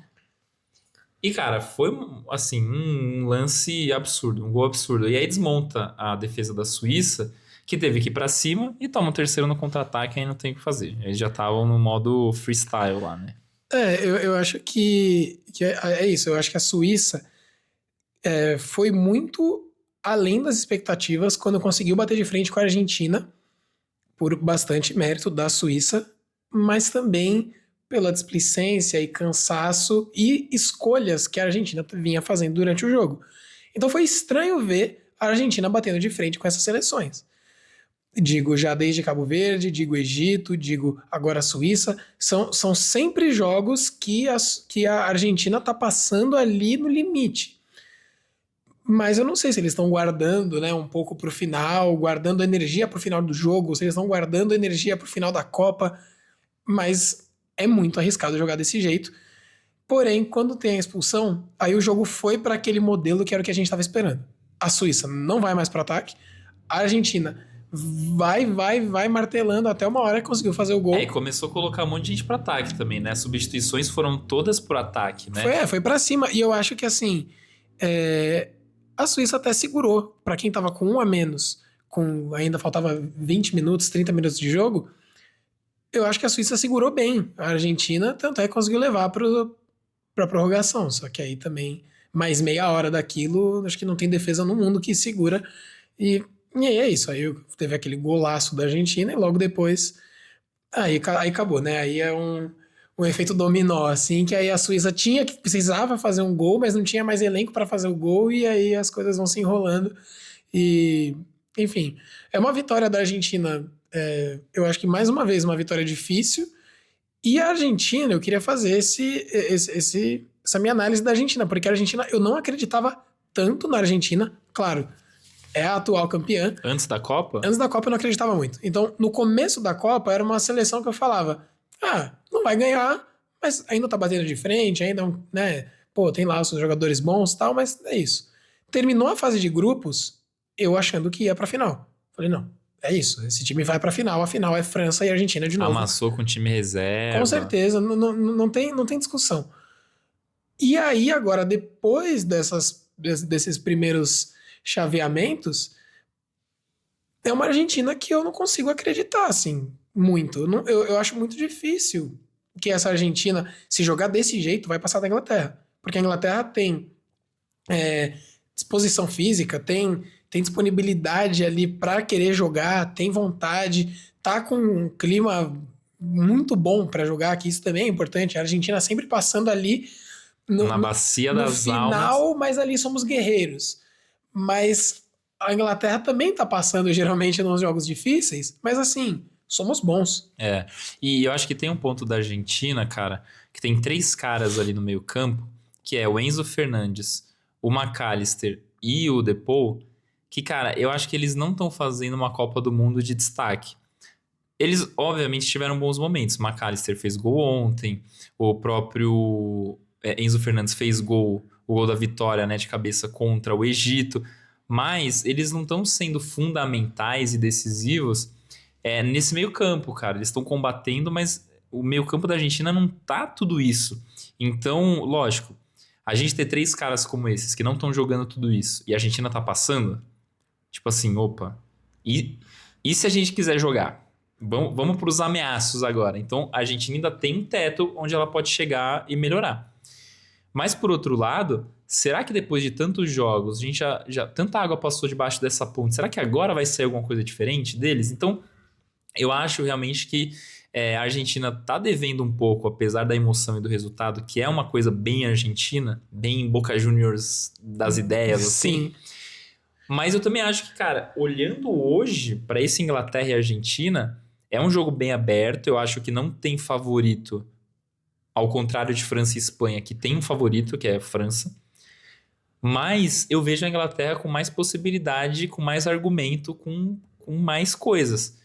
E, cara, foi, assim, um lance absurdo, um gol absurdo. E aí desmonta a defesa da Suíça, que teve que ir pra cima e toma o terceiro no contra-ataque e aí não tem o que fazer. Eles já estavam no modo freestyle lá, né? Eu acho que é isso. Eu acho que a Suíça foi muito além das expectativas quando conseguiu bater de frente com a Argentina, por bastante mérito da Suíça, mas também pela displicência e cansaço e escolhas que a Argentina vinha fazendo durante o jogo. Então foi estranho ver a Argentina batendo de frente com essas seleções. Digo já desde Cabo Verde, digo Egito, digo agora a Suíça. São sempre jogos que a Argentina está passando ali no limite. Mas eu não sei se eles estão guardando, né, um pouco para o final, guardando energia para o final do jogo, se eles estão guardando energia para o final da Copa. Mas é muito arriscado jogar desse jeito. Porém, quando tem a expulsão, aí o jogo foi para aquele modelo que era o que a gente estava esperando. A Suíça não vai mais para ataque, a Argentina vai martelando até uma hora que conseguiu fazer o gol. E começou a colocar um monte de gente para ataque também, né? As substituições foram todas por ataque, né? Foi para cima. E eu acho que, assim, a Suíça até segurou. Para quem tava com um a menos, ainda faltava 20 minutos, 30 minutos de jogo, eu acho que a Suíça segurou bem. A Argentina, tanto é que conseguiu levar pra prorrogação. Só que aí também, mais meia hora daquilo, acho que não tem defesa no mundo que segura. E aí é isso. Aí teve aquele golaço da Argentina e logo depois, aí acabou, né? Aí é um efeito dominó, assim, que aí a Suíça precisava fazer um gol, mas não tinha mais elenco para fazer o gol, e aí as coisas vão se enrolando. E, enfim, é uma vitória da Argentina, eu acho que mais uma vez uma vitória difícil. E a Argentina, eu queria fazer essa minha análise da Argentina, porque a Argentina, eu não acreditava tanto na Argentina, claro, é a atual campeã. Antes da Copa? Antes da Copa eu não acreditava muito. Então, no começo da Copa, era uma seleção que eu falava, não vai ganhar, mas ainda tá batendo de frente, ainda, né, pô, tem lá os seus jogadores bons e tal, mas é isso. Terminou a fase de grupos, eu achando que ia pra final. Falei, não, é isso, esse time vai pra final, a final é França e Argentina de novo. Amassou com o time reserva. Com certeza, não tem discussão. E aí, agora, depois desses primeiros chaveamentos, é uma Argentina que eu não consigo acreditar, assim, muito. Eu acho muito difícil que essa Argentina, se jogar desse jeito, vai passar da Inglaterra. Porque a Inglaterra tem disposição física, tem tem disponibilidade ali para querer jogar, tem vontade, tá com um clima muito bom para jogar, que isso também é importante. A Argentina sempre passando ali Na bacia no das final, almas. mas ali somos guerreiros. Mas a Inglaterra também tá passando geralmente nos jogos difíceis, mas assim, somos bons. É. E eu acho que tem um ponto da Argentina, cara, que tem 3 caras ali no meio campo, que é o Enzo Fernandes, o McAllister e o Depou, que, cara, eu acho que eles não estão fazendo uma Copa do Mundo de destaque. Eles, obviamente, tiveram bons momentos. McAllister fez gol ontem, o próprio Enzo Fernandes fez gol, o gol da vitória, né, de cabeça contra o Egito, mas eles não estão sendo fundamentais e decisivos nesse meio campo, cara. Eles estão combatendo, mas o meio campo da Argentina não tá tudo isso. Então, lógico, a gente ter 3 caras como esses que não estão jogando tudo isso e a Argentina tá passando, tipo assim, opa, e se a gente quiser jogar? Vamos para os ameaços agora. Então, a Argentina ainda tem um teto onde ela pode chegar e melhorar. Mas, por outro lado, será que depois de tantos jogos, a gente já tanta água passou debaixo dessa ponte, será que agora vai sair alguma coisa diferente deles? Então, eu acho realmente que a Argentina tá devendo um pouco, apesar da emoção e do resultado, que é uma coisa bem argentina, bem Boca Juniors das ideias, assim. Sim. Mas eu também acho que, cara, olhando hoje para esse Inglaterra e Argentina, é um jogo bem aberto. Eu acho que não tem favorito, ao contrário de França e Espanha, que tem um favorito, que é a França. Mas eu vejo a Inglaterra com mais possibilidade, com mais argumento, com mais coisas.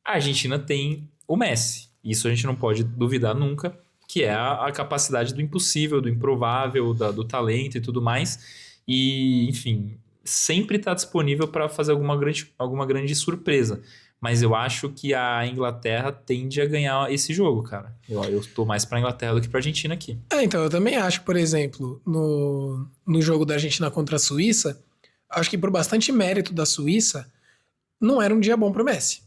A Argentina tem o Messi. Isso a gente não pode duvidar nunca, que é a capacidade do impossível, do improvável, do talento e tudo mais. E, enfim, sempre está disponível para fazer alguma grande surpresa. Mas eu acho que a Inglaterra tende a ganhar esse jogo, cara. Eu tô mais pra Inglaterra do que pra Argentina aqui. Então, eu também acho, por exemplo, no jogo da Argentina contra a Suíça, acho que por bastante mérito da Suíça, não era um dia bom pro Messi.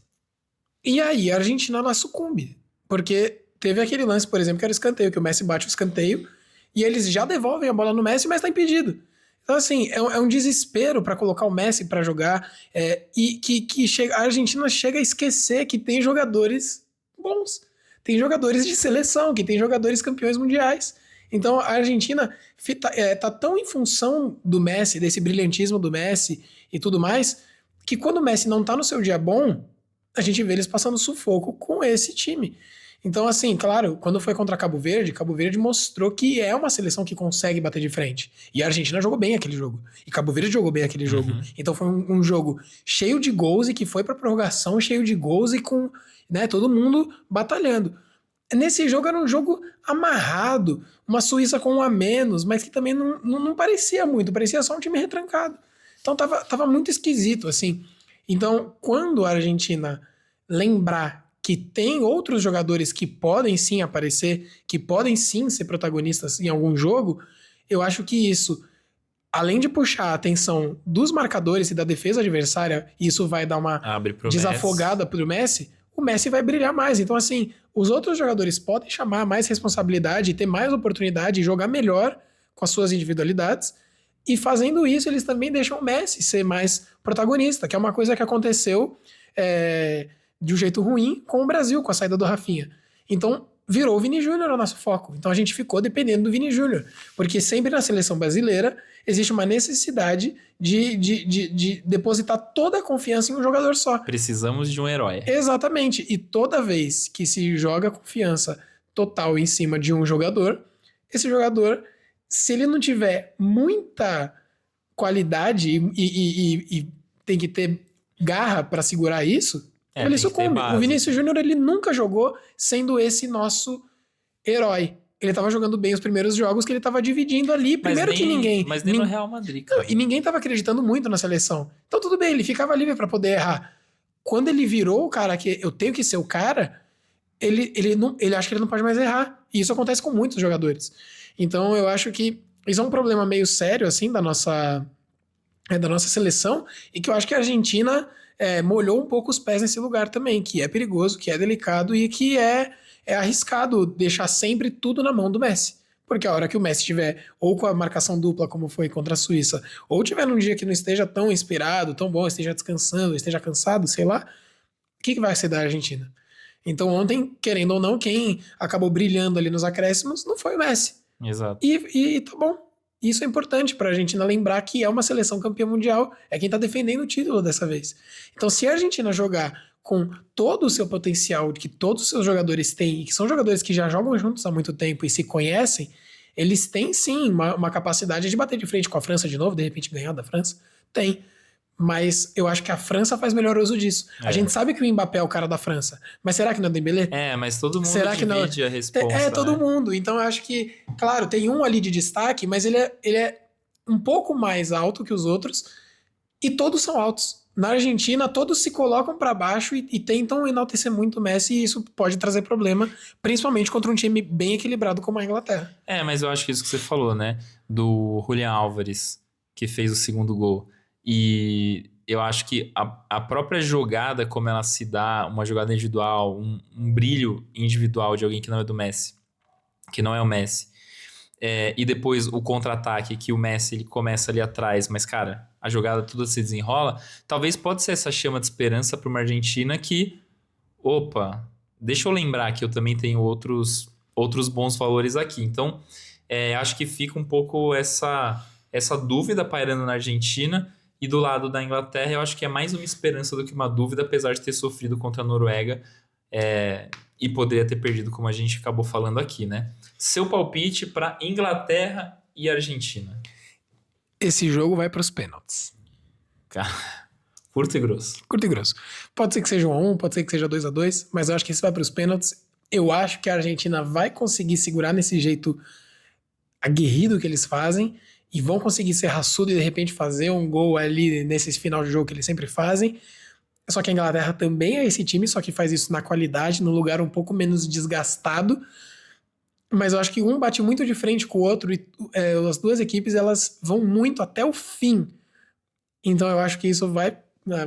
E aí a Argentina, ela sucumbe. Porque teve aquele lance, por exemplo, que era o escanteio, que o Messi bate o escanteio e eles já devolvem a bola no Messi, mas tá impedido. Então, assim, é um desespero para colocar o Messi para jogar e que a Argentina chega a esquecer que tem jogadores bons, tem jogadores de seleção, que tem jogadores campeões mundiais. Então, a Argentina tá tão em função do Messi, desse brilhantismo do Messi e tudo mais, que quando o Messi não tá no seu dia bom, a gente vê eles passando sufoco com esse time. Então, assim, claro, quando foi contra Cabo Verde mostrou que é uma seleção que consegue bater de frente. E a Argentina jogou bem aquele jogo. E Cabo Verde jogou bem aquele jogo. Então foi um jogo cheio de gols e que foi pra prorrogação, cheio de gols e com todo mundo batalhando. Nesse jogo era um jogo amarrado, uma Suíça com 1 a menos, mas que também não parecia muito, parecia só um time retrancado. Então tava muito esquisito, assim. Então, quando a Argentina lembrar que tem outros jogadores que podem sim aparecer, que podem sim ser protagonistas em algum jogo, eu acho que isso, além de puxar a atenção dos marcadores e da defesa adversária, isso vai dar uma desafogada pro Messi, o Messi vai brilhar mais. Então, assim, os outros jogadores podem chamar mais responsabilidade, ter mais oportunidade, jogar melhor com as suas individualidades, e fazendo isso, eles também deixam o Messi ser mais protagonista, que é uma coisa que aconteceu de um jeito ruim com o Brasil, com a saída do Rafinha. Então, virou o Vini Júnior o nosso foco. Então, a gente ficou dependendo do Vini Júnior. Porque sempre na seleção brasileira existe uma necessidade de depositar toda a confiança em um jogador só. Precisamos de um herói. Exatamente. E toda vez que se joga confiança total em cima de um jogador, esse jogador, se ele não tiver muita qualidade e tem que ter garra para segurar isso, ele sucumbe. O Vinícius Júnior, ele nunca jogou sendo esse nosso herói. Ele tava jogando bem os primeiros jogos que ele tava dividindo ali, que ninguém... Mas nem no Real Madrid, cara. Não, e ninguém tava acreditando muito na seleção. Então tudo bem, ele ficava livre para poder errar. Quando ele virou o cara que eu tenho que ser o cara, ele acha que ele não pode mais errar. E isso acontece com muitos jogadores. Então eu acho que isso é um problema meio sério, assim, da nossa seleção, e que eu acho que a Argentina molhou um pouco os pés nesse lugar também, que é perigoso, que é delicado e que é arriscado deixar sempre tudo na mão do Messi. Porque a hora que o Messi tiver ou com a marcação dupla, como foi contra a Suíça, ou tiver num dia que não esteja tão inspirado, tão bom, esteja descansando, esteja cansado, sei lá, o que vai ser da Argentina? Então ontem, querendo ou não, quem acabou brilhando ali nos acréscimos não foi o Messi. Exato. E tá bom. Isso é importante para a Argentina lembrar que é uma seleção campeã mundial, é quem tá defendendo o título dessa vez. Então se a Argentina jogar com todo o seu potencial que todos os seus jogadores têm, e que são jogadores que já jogam juntos há muito tempo e se conhecem, eles têm sim uma capacidade de bater de frente com a França de novo, de repente ganhar da França. Tem. Mas eu acho que a França faz melhor uso disso. A gente sabe que o Mbappé é o cara da França, mas será que não é o Dembélé? Mas todo mundo será que divide não... a resposta, todo mundo. Então eu acho que, claro, tem um ali de destaque, mas ele é um pouco mais alto que os outros e todos são altos. Na Argentina, todos se colocam para baixo e tentam enaltecer muito o Messi, e isso pode trazer problema, principalmente contra um time bem equilibrado como a Inglaterra. Mas eu acho que isso que você falou, né? Do Julián Álvares, que fez o segundo gol. E eu acho que a própria jogada, como ela se dá, uma jogada individual, um brilho individual de alguém que não é do Messi, que não é o Messi, e depois o contra-ataque, que o Messi ele começa ali atrás, mas, cara, a jogada toda se desenrola, talvez pode ser essa chama de esperança para uma Argentina que, opa, deixa eu lembrar que eu também tenho outros bons valores aqui. Então, acho que fica um pouco essa dúvida pairando na Argentina. E do lado da Inglaterra, eu acho que é mais uma esperança do que uma dúvida, apesar de ter sofrido contra a Noruega e poderia ter perdido, como a gente acabou falando aqui, né? Seu palpite para Inglaterra e Argentina? Esse jogo vai para os pênaltis. Cara, curto e grosso. Curto e grosso. Pode ser que seja 1-1, pode ser que seja 2-2, mas eu acho que esse vai para os pênaltis. Eu acho que a Argentina vai conseguir segurar nesse jeito aguerrido que eles fazem, e vão conseguir ser raçudo e de repente fazer um gol ali nesse final de jogo que eles sempre fazem. Só que a Inglaterra também é esse time, só que faz isso na qualidade, num lugar um pouco menos desgastado. Mas eu acho que um bate muito de frente com o outro e as duas equipes elas vão muito até o fim. Então eu acho que isso vai...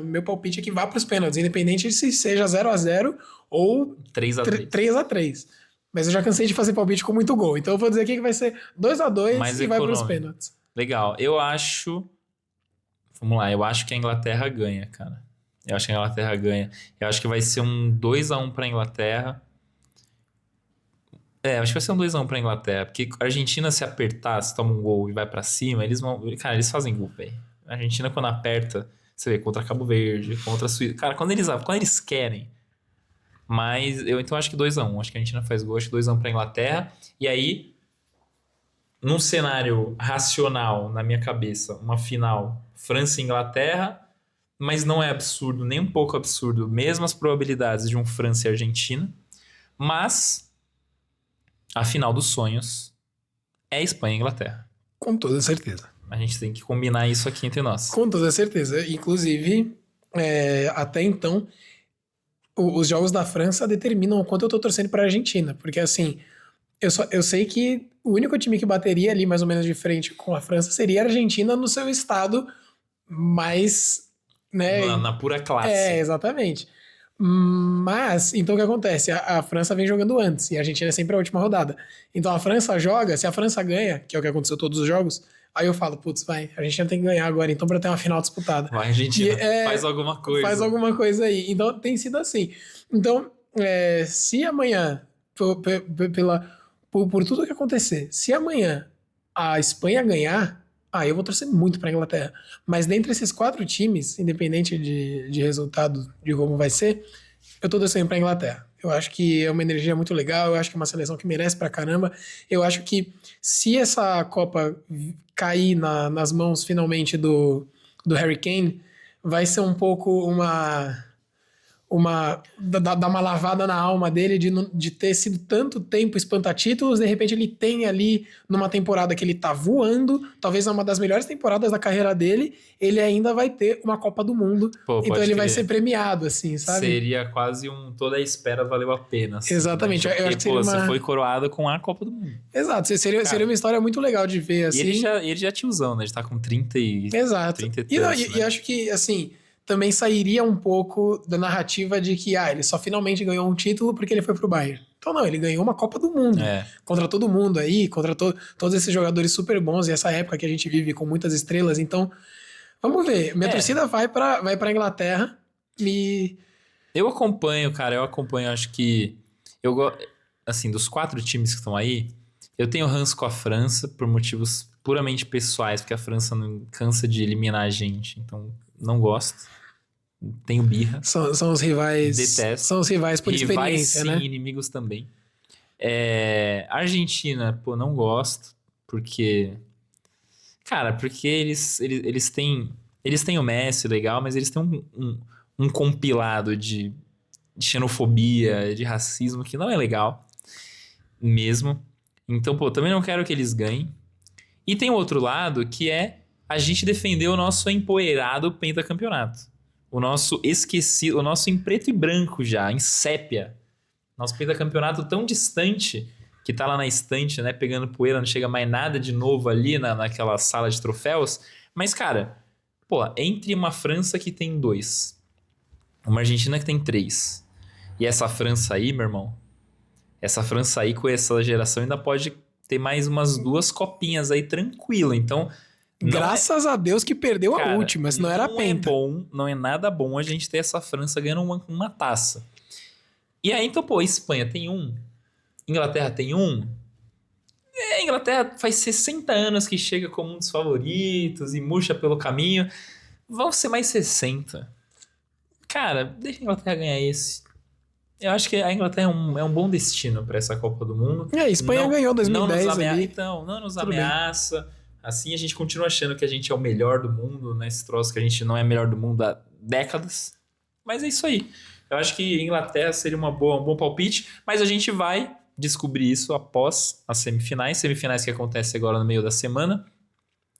Meu palpite é que vá para os pênaltis, independente se seja 0-0 ou 3-3. Mas eu já cansei de fazer palpite com muito gol. Então eu vou dizer aqui que vai ser 2-2 e vai para os pênaltis. Legal. Eu acho... Vamos lá. Eu acho que a Inglaterra ganha, cara. Eu acho que a Inglaterra ganha. Eu acho que vai ser um 2-1 para a Inglaterra. Acho que vai ser um 2-1 para a Inglaterra. Porque a Argentina, se apertar, se toma um gol e vai para cima, eles vão... Cara, eles fazem gol, velho. A Argentina, quando aperta, você vê, contra Cabo Verde, contra a Suíça... Cara, quando eles querem... Mas eu então acho que 2-1. Acho que a Argentina faz gol, acho que 2-1 para a Inglaterra. E aí, num cenário racional, na minha cabeça, uma final França e Inglaterra, mas não é absurdo, nem um pouco absurdo, mesmas probabilidades de um França e Argentina. Mas a final dos sonhos é Espanha e Inglaterra. Com toda certeza. A gente tem que combinar isso aqui entre nós. Com toda certeza. Inclusive, até então... Os jogos da França determinam o quanto eu tô torcendo pra Argentina. Porque, assim, eu sei que o único time que bateria ali mais ou menos de frente com a França seria a Argentina no seu estado mais... né? Na pura classe. Exatamente. Mas, então o que acontece? A França vem jogando antes e a Argentina é sempre a última rodada. Então a França joga, se a França ganha, que é o que aconteceu todos os jogos... Aí eu falo, putz, a Argentina tem que ganhar agora, então pra ter uma final disputada. Vai, Argentina, faz alguma coisa. Faz alguma coisa aí. Então tem sido assim. Então, se amanhã, por tudo que acontecer, se amanhã a Espanha ganhar, eu vou torcer muito pra Inglaterra. Mas dentre esses 4 times, independente de resultado, de como vai ser, eu tô torcendo pra Inglaterra. Eu acho que é uma energia muito legal, eu acho que é uma seleção que merece pra caramba. Eu acho que se essa Copa cair nas mãos finalmente do Harry Kane, vai ser um pouco dar uma lavada na alma dele de ter sido tanto tempo espantatítulos, de repente ele tem ali numa temporada que ele tá voando, talvez uma das melhores temporadas da carreira dele, ele ainda vai ter uma Copa do Mundo, então ele vai ser premiado, assim, sabe? Seria quase toda a espera valeu a pena. Assim, exatamente. Né? Porque, eu acho que seria você foi coroado com a Copa do Mundo. Exato, seria uma história muito legal de ver, assim. E ele já é tiozão, né? Ele tá com 30 e... Exato. 30 e acho que, assim... também sairia um pouco da narrativa de que ele só finalmente ganhou um título porque ele foi pro Bayern. Então não, ele ganhou uma Copa do Mundo contra todo mundo aí, contra todos esses jogadores super bons e essa época que a gente vive com muitas estrelas. Então, vamos ver. Minha torcida vai pra Inglaterra e... Eu acompanho, cara, acho que... Assim, dos 4 times que estão aí, eu tenho ranço com a França por motivos puramente pessoais, porque a França não cansa de eliminar a gente, então não gosto. Tenho birra. São os rivais. Detesto. São os rivais por experiência, sim, né? inimigos também. Argentina, pô, não gosto, porque... Cara, porque eles têm o Messi, legal, mas eles têm um compilado de xenofobia, de racismo, que não é legal mesmo. Então, pô, também não quero que eles ganhem. E tem o outro lado, que é a gente defender o nosso empoeirado pentacampeonato. O nosso esquecido, o nosso em preto e branco já, em sépia. Nosso pentacampeonato tão distante, que tá lá na estante, né, pegando poeira, não chega mais nada de novo ali naquela sala de troféus. Mas, cara, pô, entre uma França que tem 2, uma Argentina que tem 3, e essa França aí, meu irmão, essa França aí com essa geração ainda pode ter mais umas 2 copinhas aí tranquilo. Então, graças a Deus que perdeu a última, senão era penta. Não é nada bom a gente ter essa França ganhando uma taça. E aí, então, pô, Espanha tem 1, Inglaterra tem 1. A Inglaterra faz 60 anos que chega como um dos favoritos e murcha pelo caminho. Vão ser mais 60. Cara, deixa a Inglaterra ganhar esse. Eu acho que a Inglaterra é um bom destino para essa Copa do Mundo. A Espanha ganhou 2010 ali. Então, não nos ameaça. Assim a gente continua achando que a gente é o melhor do mundo, né? Esse troço que a gente não é melhor do mundo há décadas. Mas é isso aí. Eu acho que Inglaterra seria um bom palpite, mas a gente vai descobrir isso após as semifinais. Semifinais que acontecem agora no meio da semana.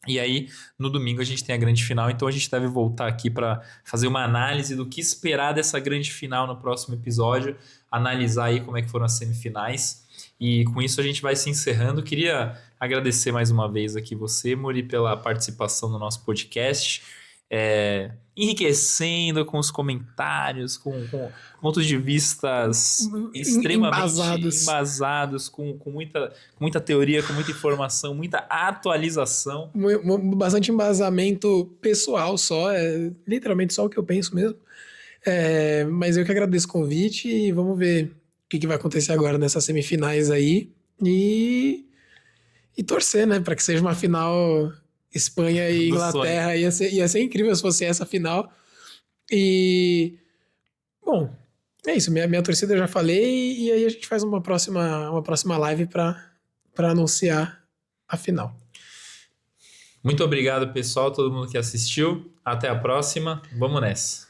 E aí, no domingo, a gente tem a grande final. Então, a gente deve voltar aqui para fazer uma análise do que esperar dessa grande final no próximo episódio. Analisar aí como é que foram as semifinais. E com isso, a gente vai se encerrando. Queria agradecer mais uma vez aqui você, Muri, pela participação no nosso podcast. Enriquecendo com os comentários, com pontos de vistas extremamente embasados, com muita teoria, com muita informação, muita atualização. Bastante embasamento pessoal só, literalmente só o que eu penso mesmo. Mas eu que agradeço o convite e vamos ver o que vai acontecer agora nessas semifinais aí. E torcer, né, para que seja uma final... Espanha e Inglaterra ia ser incrível se fosse essa final. E bom, é isso, minha torcida eu já falei, e aí a gente faz uma próxima live para anunciar a final. Muito obrigado, pessoal, todo mundo que assistiu. Até a próxima. Vamos nessa.